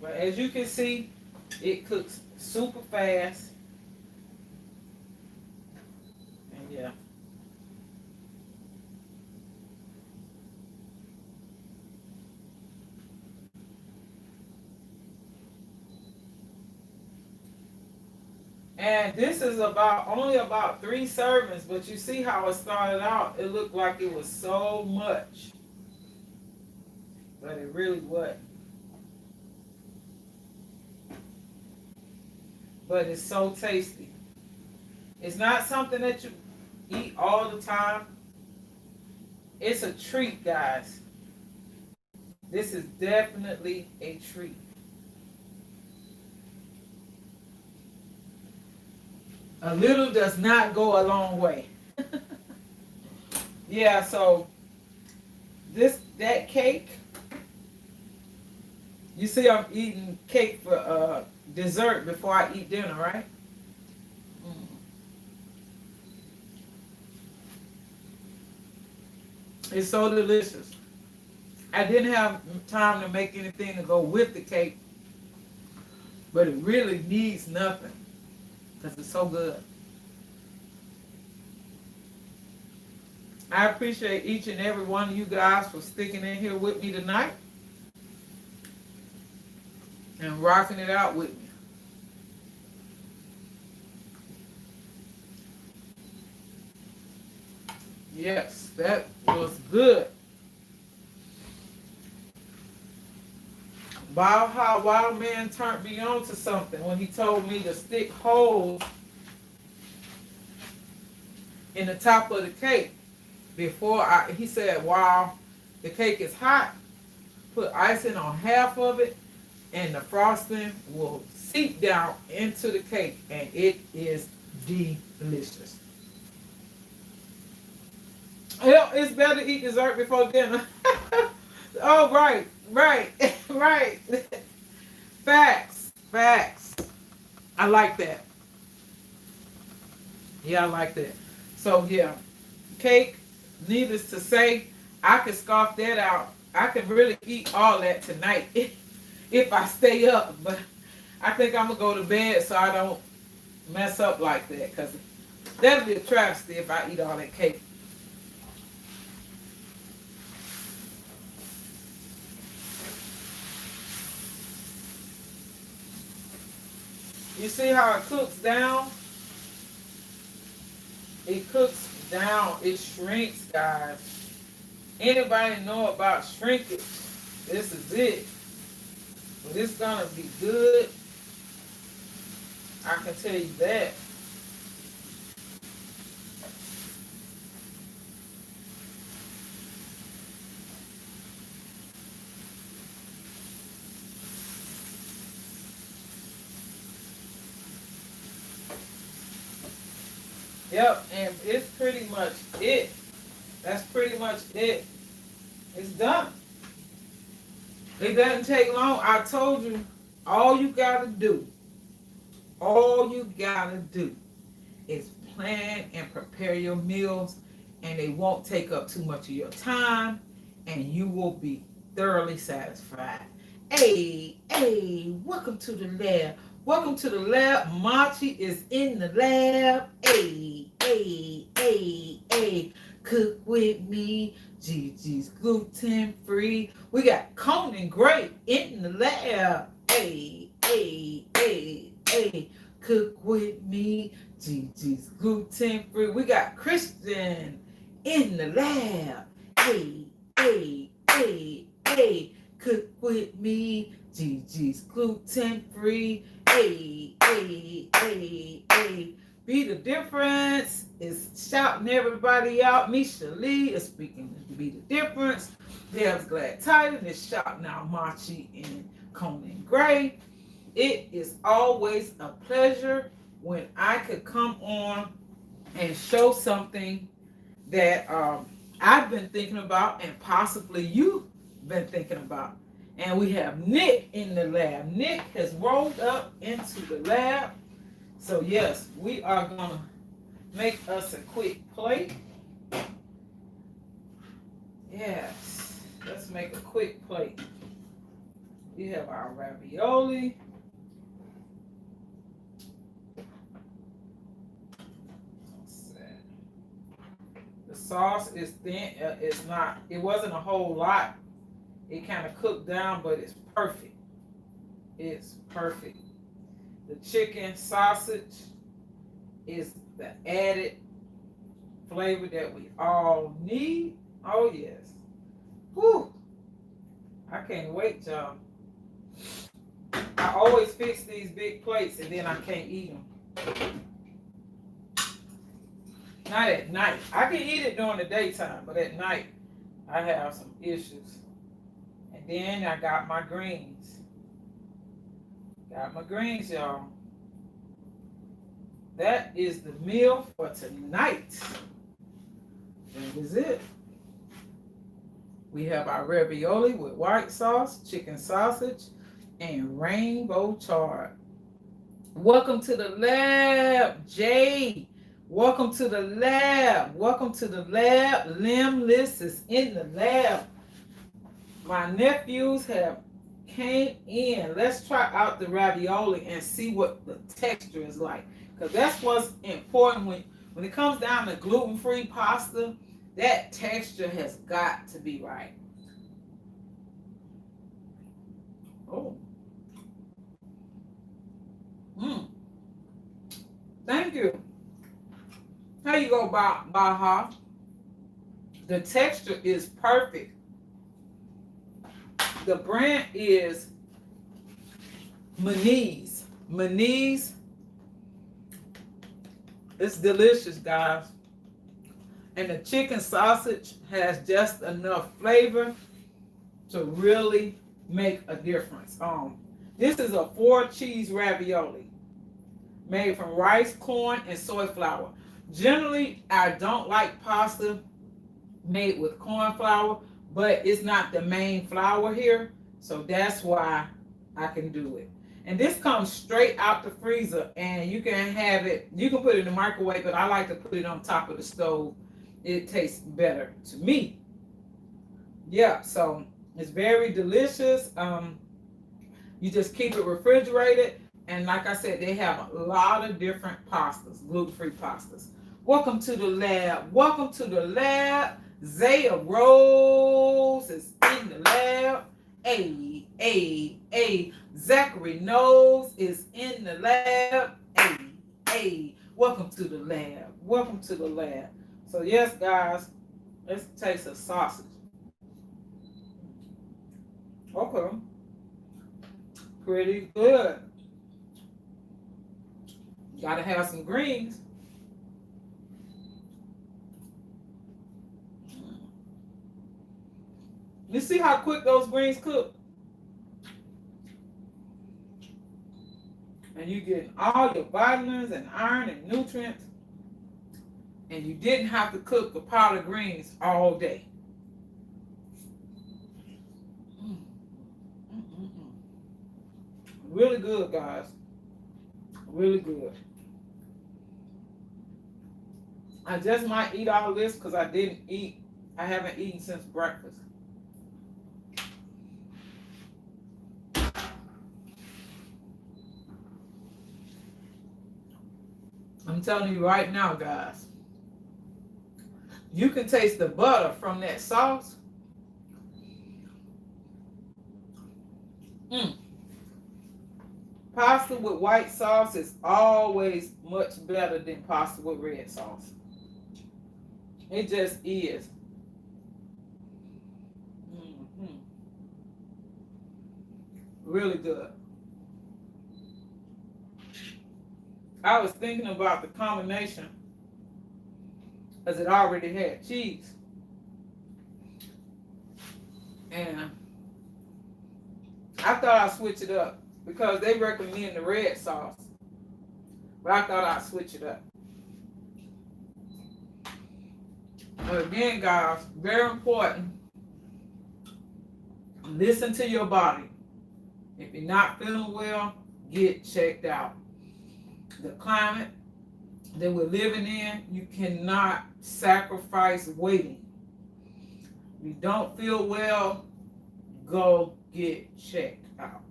but as you can see, it cooks super fast. And yeah. And this is only about 3 servings, but you see how it started out. It looked like it was so much, but it really wasn't. But it's so tasty. It's not something that you eat all the time. It's a treat, guys. This is definitely a treat. A little does not go a long way. Yeah, so that cake, you see I'm eating cake for dessert before I eat dinner, right? It's so delicious. I didn't have time to make anything to go with the cake, but it really needs nothing because it's so good. I appreciate each and every one of you guys for sticking in here with me tonight and rocking it out with me. Yes, that was good. How Wild Man turned me on to something when he told me to stick holes in the top of the cake he said, while the cake is hot, put icing on half of it and the frosting will seep down into the cake and it is delicious. Well, it's better to eat dessert before dinner. Oh, right, right. Facts. I like that. Yeah, I like that. So, yeah, cake, needless to say, I can scarf that out. I can really eat all that tonight if I stay up. But I think I'm going to go to bed so I don't mess up like that. Because that'll be a travesty if I eat all that cake. You see how it cooks down? It cooks down. It shrinks, guys. Anybody know about shrinkage? This is it. But it's going to be good. I can tell you that. Yep, and it's pretty much it. That's pretty much it. It's done. It doesn't take long. I told you, all you gotta do is plan and prepare your meals, and they won't take up too much of your time, and you will be thoroughly satisfied. Hey, welcome to the lab. Welcome to the lab. Machi is in the lab. Hey. Cook with me. Gigi's gluten free. We got Conan Gray in the lab. Hey. Cook with me. Gigi's gluten free. We got Christian in the lab. Hey. Hey, cook with me. Gigi's gluten free. Hey, hey, hey, hey. Be the difference is shouting everybody out. Misha Lee is speaking to be the difference. Deb's Glad Titan is shouting out Machi and Conan Gray. It is always a pleasure when I could come on and show something that I've been thinking about and possibly you've been thinking about. And we have Nick in the lab. Nick has rolled up into the lab. So yes, we are going to make us a quick plate. Yes, let's make a quick plate. We have our ravioli. The sauce is thin. It wasn't a whole lot. It kind of cooked down, but it's perfect. It's perfect. The chicken sausage is the added flavor that we all need. Oh, yes. Whew. I can't wait, y'all. I always fix these big plates and then I can't eat them. Not at night. I can eat it during the daytime, but at night I have some issues. And then I got my greens. Got my greens, y'all. That is the meal for tonight. That is it. We have our ravioli with white sauce, chicken sausage, and rainbow chard. Welcome to the lab, Jay. Welcome to the lab. Welcome to the lab. Limbless is in the lab. My nephews have came in. Let's try out the ravioli and see what the texture is like. Because that's what's important when it comes down to gluten-free pasta. That texture has got to be right. Oh. Thank you. How you go, Baha? The texture is perfect. The brand is Manise. Manise. It's delicious, guys. And the chicken sausage has just enough flavor to really make a difference. This is a 4-cheese ravioli made from rice, corn, and soy flour. Generally, I don't like pasta made with corn flour, but it's not the main flour here, so that's why I can do it. And this comes straight out the freezer, and you can have it, you can put it in the microwave, but I like to put it on top of the stove. It tastes better to me. Yeah, so it's very delicious. You just keep it refrigerated, and like I said, they have a lot of different pastas, gluten-free pastas. Welcome to the lab. Welcome to the lab. Zaya Rose is in the lab. Zachary Knowles is in the lab. Welcome to the lab. Welcome to the lab. So yes, guys, let's taste the sausage. Okay. Pretty good. Gotta have some greens. You see how quick those greens cook? And you get all your vitamins and iron and nutrients. And you didn't have to cook the pot of greens all day. Really good, guys. Really good. I just might eat all this because I haven't eaten since breakfast. I'm telling you right now, guys, you can taste the butter from that sauce. Pasta with white sauce is always much better than pasta with red sauce. It just is. Really good. I was thinking about the combination because it already had cheese. And I thought I'd switch it up because they recommend the red sauce. But I thought I'd switch it up. But again, guys, very important. Listen to your body. If you're not feeling well, get checked out. The climate that we're living in, you cannot sacrifice waiting. If you don't feel well, go get checked out.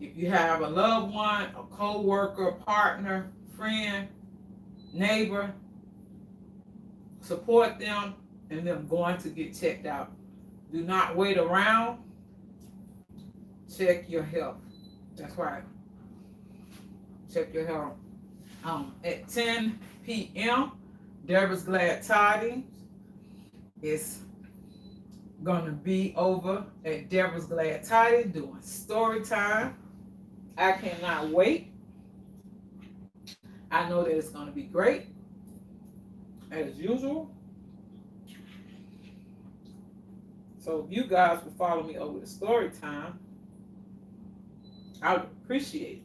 If you have a loved one, a co-worker, partner, friend, neighbor, support them and them going to get checked out. Do not wait around. Check your health. That's right. Check your health. At 10 p.m., Deborah's Glad Tidings is going to be over at Deborah's Glad Tidings doing story time. I cannot wait. I know that it's going to be great, as usual. So if you guys will follow me over to story time, I would appreciate it.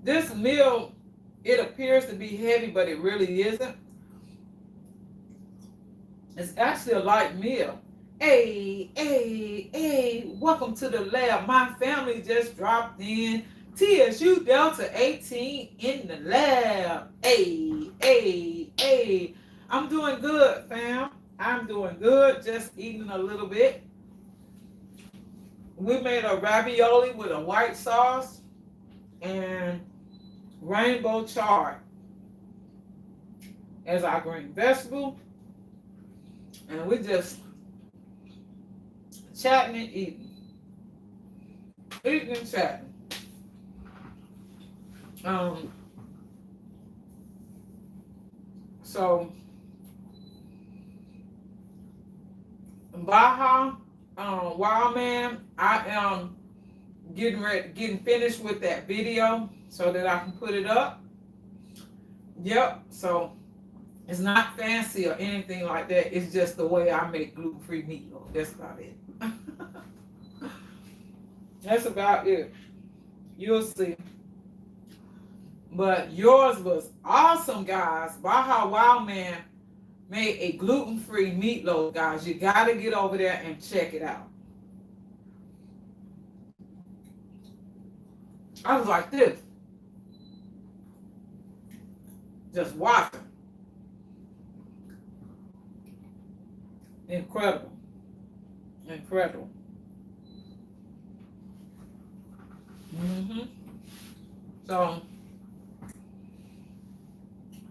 This meal, it appears to be heavy, but it really isn't. It's actually a light meal. Hey, welcome to the lab. My family just dropped in. TSU Delta 18 in the lab. Hey. I'm doing good, fam. I'm doing good, just eating a little bit. We made a ravioli with a white sauce and rainbow chard as our green vegetable. And we just chatting and eating. Eating and chatting. So Baja, Wild Man, I am getting finished with that video so that I can put it up. Yep, so it's not fancy or anything like that. It's just the way I make gluten-free meatloaf. That's about it. That's about it. You'll see. But yours was awesome, guys. Baja Wild Man made a gluten-free meatloaf, guys. You got to get over there and check it out. I was like this. Just watching. Incredible. So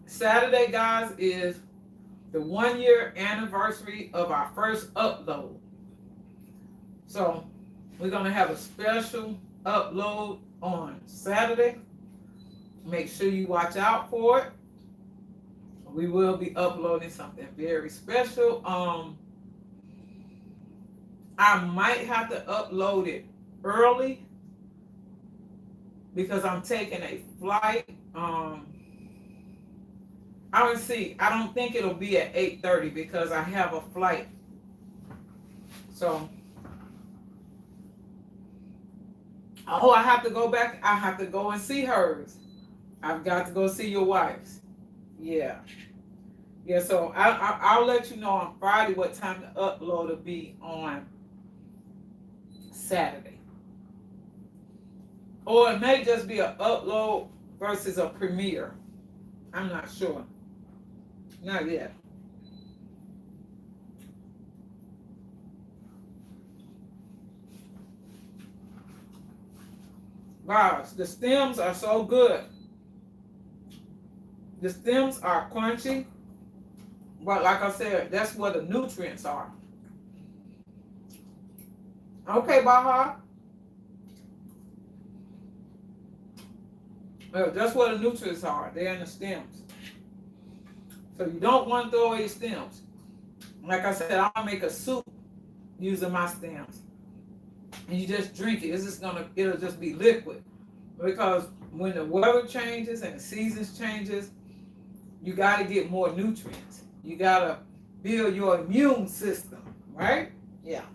Saturday, guys, is the 1-year anniversary of our first upload. So we're going to have a special upload on Saturday. Make sure you watch out for it. We will be uploading something very special. I might have to upload it early because I'm taking a flight. I will see. I don't think it'll be at 8:30 because I have a flight. So, I have to go back. I have to go and see hers. I've got to go see your wife's. Yeah. So I'll let you know on Friday what time the upload will be on Saturday. Or it may just be an upload versus a premiere. I'm not sure. Not yet. Guys, the stems are so good. The stems are crunchy. But like I said, that's where the nutrients are. Okay, Baja. Well, that's where the nutrients are. They're in the stems. So you don't want to throw away your stems. Like I said, I'll make a soup using my stems. And you just drink it. It'll just be liquid. Because when the weather changes and the seasons changes, you got to get more nutrients. You got to build your immune system, right? Yeah.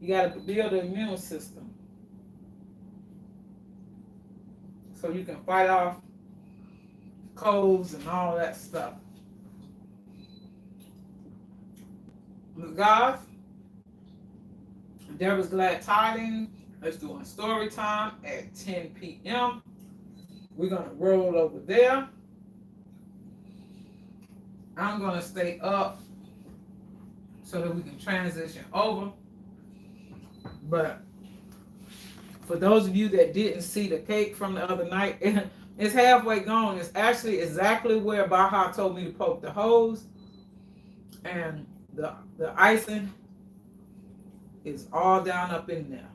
You got to build the immune system so you can fight off colds and all that stuff. Guys, Deborah's Glad Tidings is doing story time at 10 p.m. We're going to roll over there. I'm going to stay up so that we can transition over. But for those of you that didn't see the cake from the other night, it's halfway gone. It's actually exactly where Baha told me to poke the hose. And the icing is all down up in there.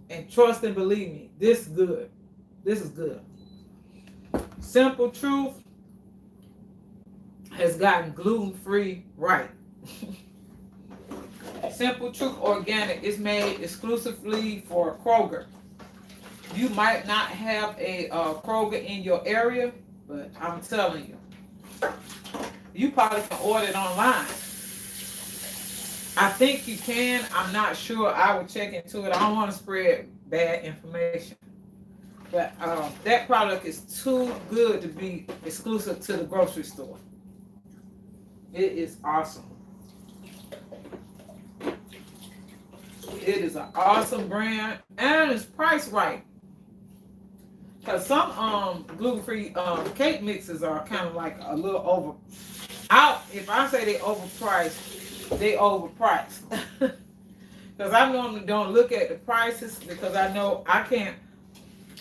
And trust and believe me, this is good. This is good. Simple Truth has gotten gluten-free right. Simple Truth Organic is made exclusively for Kroger. You might not have a Kroger in your area, but I'm telling you, you probably can order it online. I think you can. I'm not sure. I will check into it. I don't want to spread bad information. But that product is too good to be exclusive to the grocery store. It is awesome. It is an awesome brand, and it's priced right. Because some gluten-free cake mixes are kind of like a little over. If I say they overpriced, they overpriced. Because I normally don't look at the prices because I know I can't,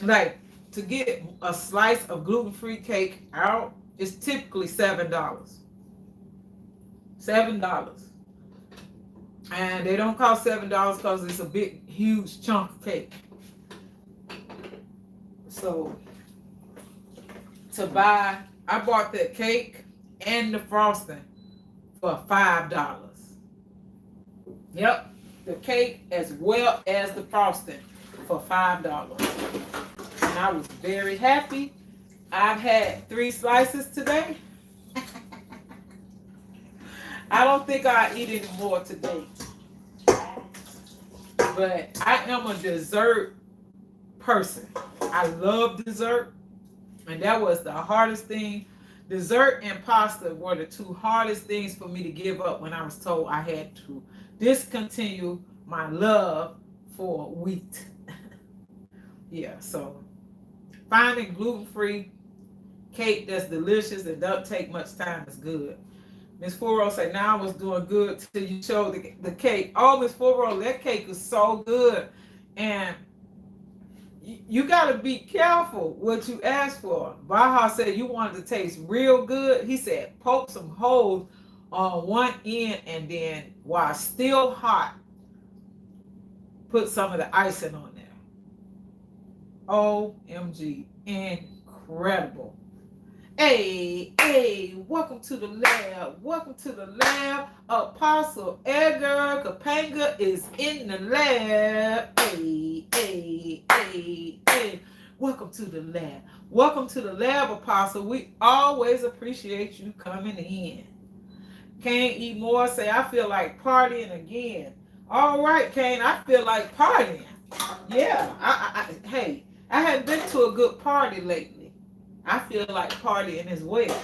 like, to get a slice of gluten-free cake out, it's typically $7. $7. And they don't cost $7 because it's a big, huge chunk of cake. So, I bought that cake and the frosting for $5. Yep, the cake as well as the frosting for $5. And I was very happy. I've had 3 slices today. I don't think I'll eat any more today. But I am a dessert person. I love dessert. And that was the hardest thing. Dessert and pasta were the 2 hardest things for me to give up when I was told I had to discontinue my love for wheat. Yeah, so finding gluten-free cake that's delicious and don't take much time is good. Miss Furo said, now I was doing good till you showed the cake. Oh, Miss Furo, that cake is so good. And you got to be careful what you ask for. Baha said you wanted to taste real good. He said, poke some holes on one end and then, while still hot, put some of the icing on there. OMG, incredible. Hey, welcome to the lab. Welcome to the lab. Apostle Edgar Kapanga is in the lab. Hey. Welcome to the lab. Welcome to the lab, Apostle. We always appreciate you coming in. Can't eat more. Say, I feel like partying again. All right, Kane, I feel like partying. Yeah, hey, I haven't been to a good party lately. I feel like partying as well.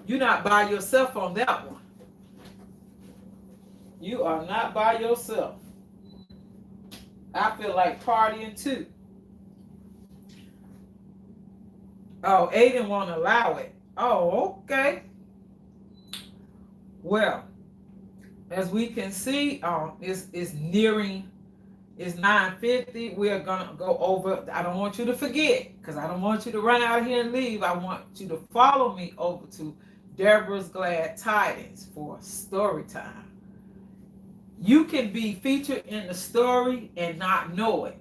You're not by yourself on that one. You are not by yourself. I feel like partying too. Oh, Aiden won't allow it. Oh, okay. Well, as we can see, it's nearing. It's 9:50. We are going to go over. I don't want you to forget because I don't want you to run out of here and leave. I want you to follow me over to Deborah's Glad Tidings for story time. You can be featured in the story and not know it.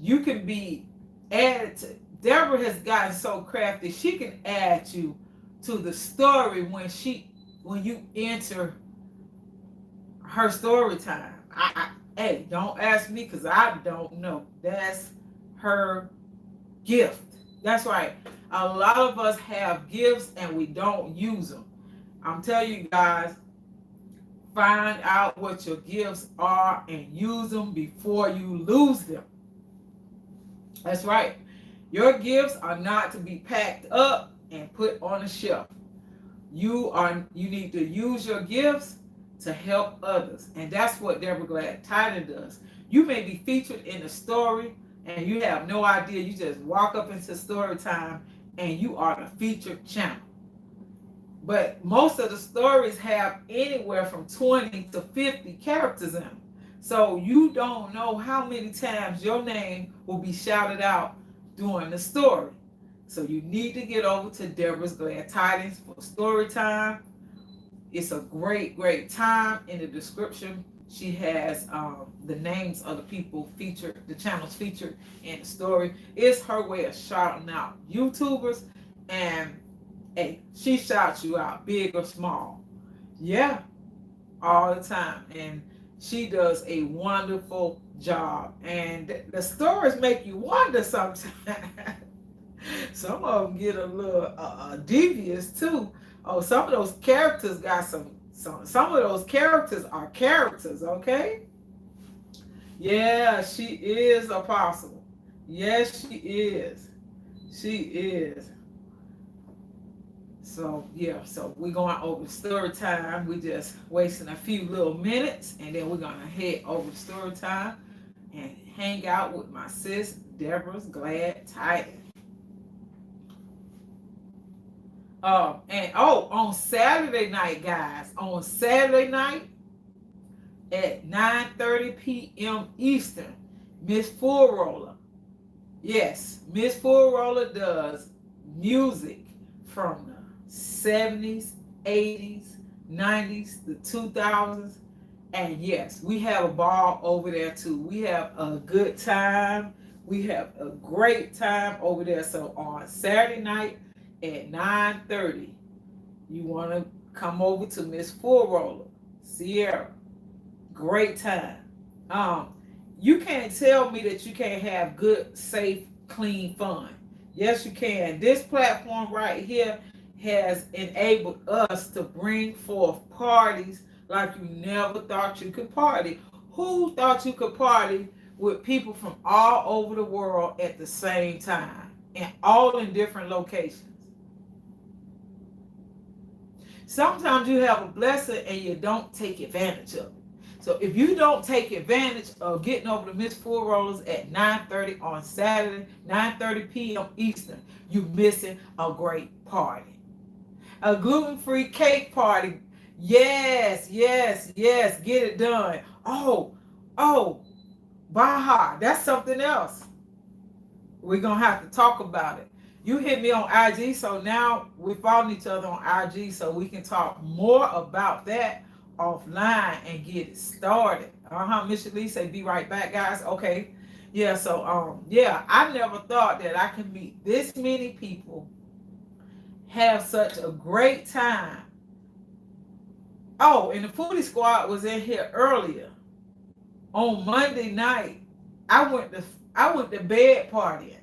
You can be added to. Deborah has gotten so crafty. She can add you to the story when you enter her story time. Hey, don't ask me because I don't know. That's her gift. That's right. A lot of us have gifts and we don't use them. I'm telling you guys, find out what your gifts are and use them before you lose them. That's right. Your gifts are not to be packed up and put on a shelf. You need to use your gifts to help others. And that's what Deborah Glad Titan does. You may be featured in a story and you have no idea. You just walk up into story time and you are the featured channel. But most of the stories have anywhere from 20 to 50 characters in them. So you don't know how many times your name will be shouted out during the story. So you need to get over to Deborah's Glad Tidings for story time. It's a great, great time. In the description, she has the names of the people featured, the channels featured in the story. It's her way of shouting out YouTubers, and hey, she shouts you out, big or small. Yeah, all the time. And she does a wonderful job. And the stories make you wonder sometimes. Some of them get a little devious too. Oh, some of those characters got some of those characters are characters, okay? Yeah, she is Apostle. Yes, she is. She is. So, yeah, so we're going over story time. We're just wasting a few little minutes, and then we're going to head over to story time and hang out with my sis, Deborah's Glad Tidings. On Saturday night, guys, on Saturday night at 9:30 p.m. Eastern, Miss Full Roller. Yes, Miss Full Roller does music from the 70s, 80s, 90s, the 2000s. And yes, we have a ball over there too. We have a good time. We have a great time over there. So on Saturday night at 9:30, you want to come over to Miss Full Roller, Sierra. Great time. You can't tell me that you can't have good, safe, clean fun. Yes, you can. This platform right here has enabled us to bring forth parties like you never thought you could party. Who thought you could party with people from all over the world at the same time and all in different locations? Sometimes you have a blessing and you don't take advantage of it. So if you don't take advantage of getting over to Miss Full Rollers at 9:30 on Saturday, 9:30 p.m. Eastern, you're missing a great party. A gluten-free cake party. Yes, yes, yes, get it done. Oh, Baja, that's something else. We're going to have to talk about it. You hit me on IG, so now we're following each other on IG, so we can talk more about that offline and get it started. Miss Lee say be right back, guys. Okay. Yeah, so yeah, I never thought that I could meet this many people, have such a great time. Oh, and the Foodie Squad was in here earlier. On Monday night, I went to bed partying.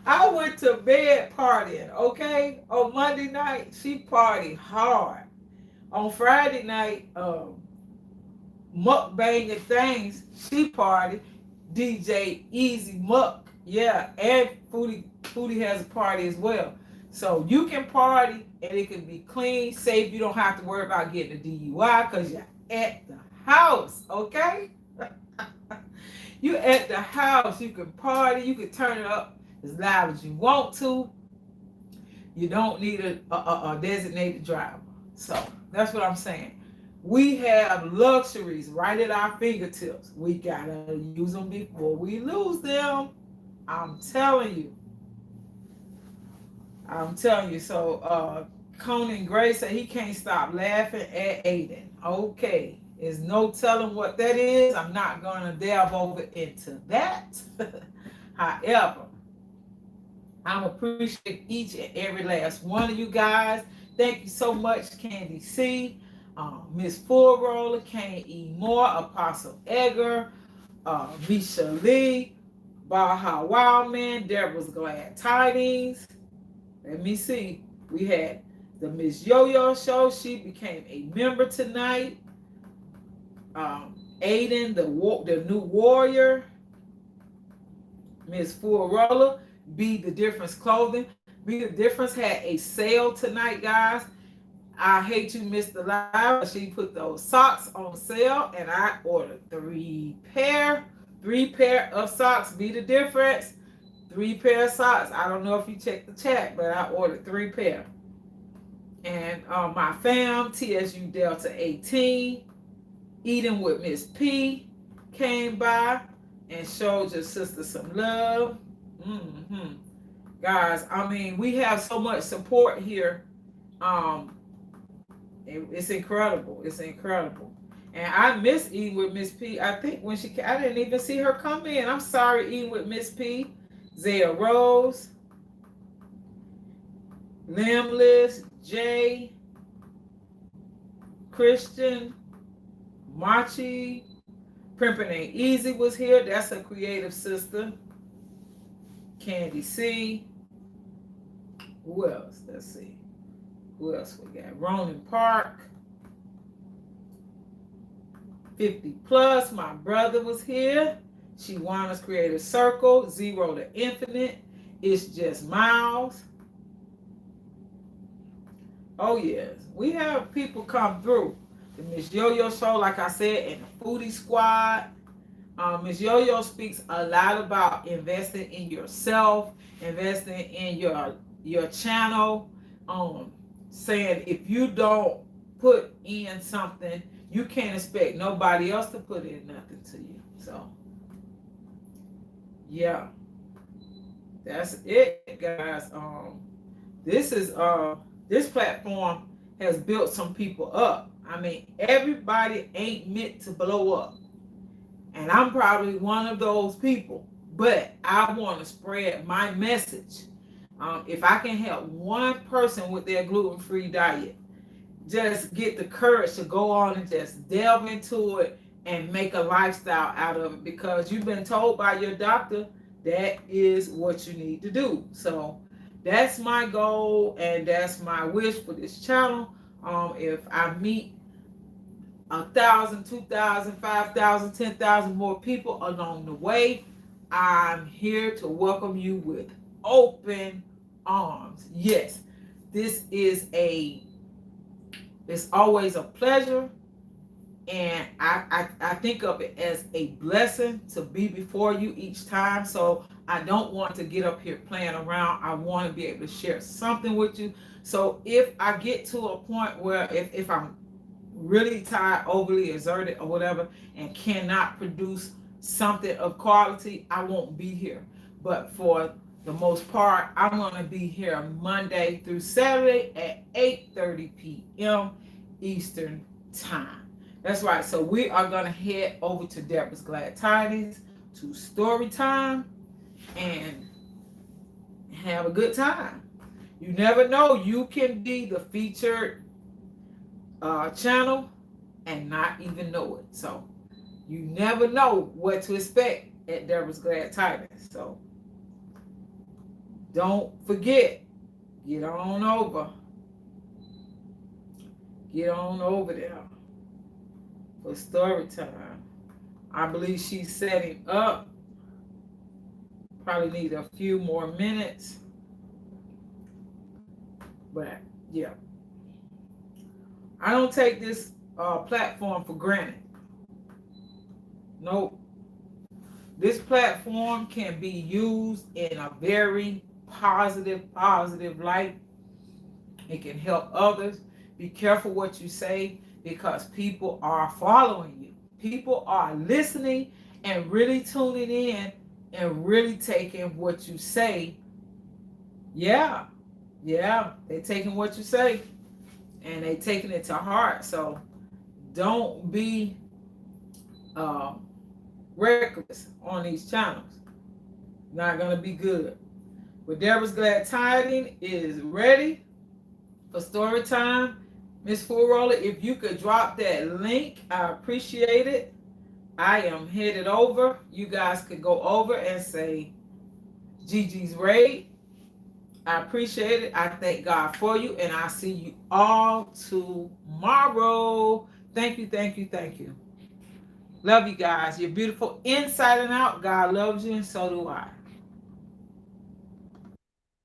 I went to bed partying, okay? On Monday night, she partied hard. On Friday night, mukbanging things, she partied. DJ Easy Muck, yeah, and Foodie has a party as well. So you can party and it can be clean, safe. You don't have to worry about getting a DUI because you're at the house, okay? You at the house, you can party, you can turn it up as loud as you want to. You don't need a designated driver. So that's what I'm saying. We have luxuries right at our fingertips. We gotta use them before we lose them. I'm telling you. So Conan Gray said he can't stop laughing at Aiden. Okay. There's no telling what that is. I'm not gonna delve over into that. However, I'm appreciate each and every last one of you guys. Thank you so much, Candy C, Miss Full Roller, Kane E. Moore, Apostle Edgar, Misha Lee, Baha Wildman, Deborah's Glad Tidings. Let me see. We had the Miss Yo-Yo Show. She became a member tonight. Aiden, the new warrior. Miss Full Roller, Be the Difference Clothing. Be the Difference had a sale tonight, guys. I hate you missed the live. She put those socks on sale, and I ordered three pair of socks. Be the Difference. 3 pair of socks. I don't know if you checked the chat, but I ordered 3 pair. And my fam, TSU Delta 18, Eating with Miss P, came by and showed your sister some love. Guys, I mean, we have so much support here. It's incredible. It's incredible. And I miss Eating with Miss P. I think when I didn't even see her come in. I'm sorry, Eating with Miss P. Zaya Rose, Limbless, Jay, Christian, Machi, Primping Ain't Easy was here. That's a creative sister. Candy C. Who else? Let's see. Who else we got? Ronan Park. 50 Plus. My brother was here. Shewana's Creative Circle. Zero to Infinite. It's Just Miles. Oh, yes. We have people come through. The Miss Yo-Yo Show, like I said, and the Foodie Squad. Miss Yo-Yo speaks a lot about investing in yourself, investing in your channel, saying if you don't put in something, you can't expect nobody else to put in nothing to you. So, yeah, that's it, guys. This platform has built some people up. I mean, everybody ain't meant to blow up. And I'm probably one of those people. But I want to spread my message. If I can help one person with their gluten-free diet, just get the courage to go on and just delve into it and make a lifestyle out of it, because you've been told by your doctor that is what you need to do. So that's my goal and that's my wish for this channel. If I meet 1,000, 2,000, 5,000, 10,000 more people along the way, I'm here to welcome you with open arms. Yes, it's always a pleasure, and I think of it as a blessing to be before you each time. So I don't want to get up here playing around. I want to be able to share something with you. So if I get to a point where if I'm really tired, overly exerted or whatever, and cannot produce something of quality, I won't be here. But for the most part, I'm going to be here Monday through Saturday at 8:30 p.m. Eastern Time. That's right. So we are going to head over to Deborah's Glad Tidings to story time and have a good time. You never know. You can be the featured channel and not even know it. So you never know what to expect at Deborah's Glad Tidings. So don't forget, get on over there for story time. I believe she's setting up. Probably need a few more minutes, but yeah, I don't take this platform for granted. Nope. This platform can be used in a very positive light. It can help others. Be careful what you say, because people are following you. People are listening and really tuning in and really taking what you say. Yeah, they're taking what you say and they taking it to heart. So don't be reckless on these channels. Not gonna be good. But Deborah's Glad Tiding is ready for story time. Miss Full Roller, if you could drop that link, I appreciate it. I am headed over. You guys could go over and say Gigi's Raid. I appreciate it. I thank God for you, and I'll see you all tomorrow. Thank you, thank you, thank you. Love you guys. You're beautiful inside and out. God loves you, and so do I.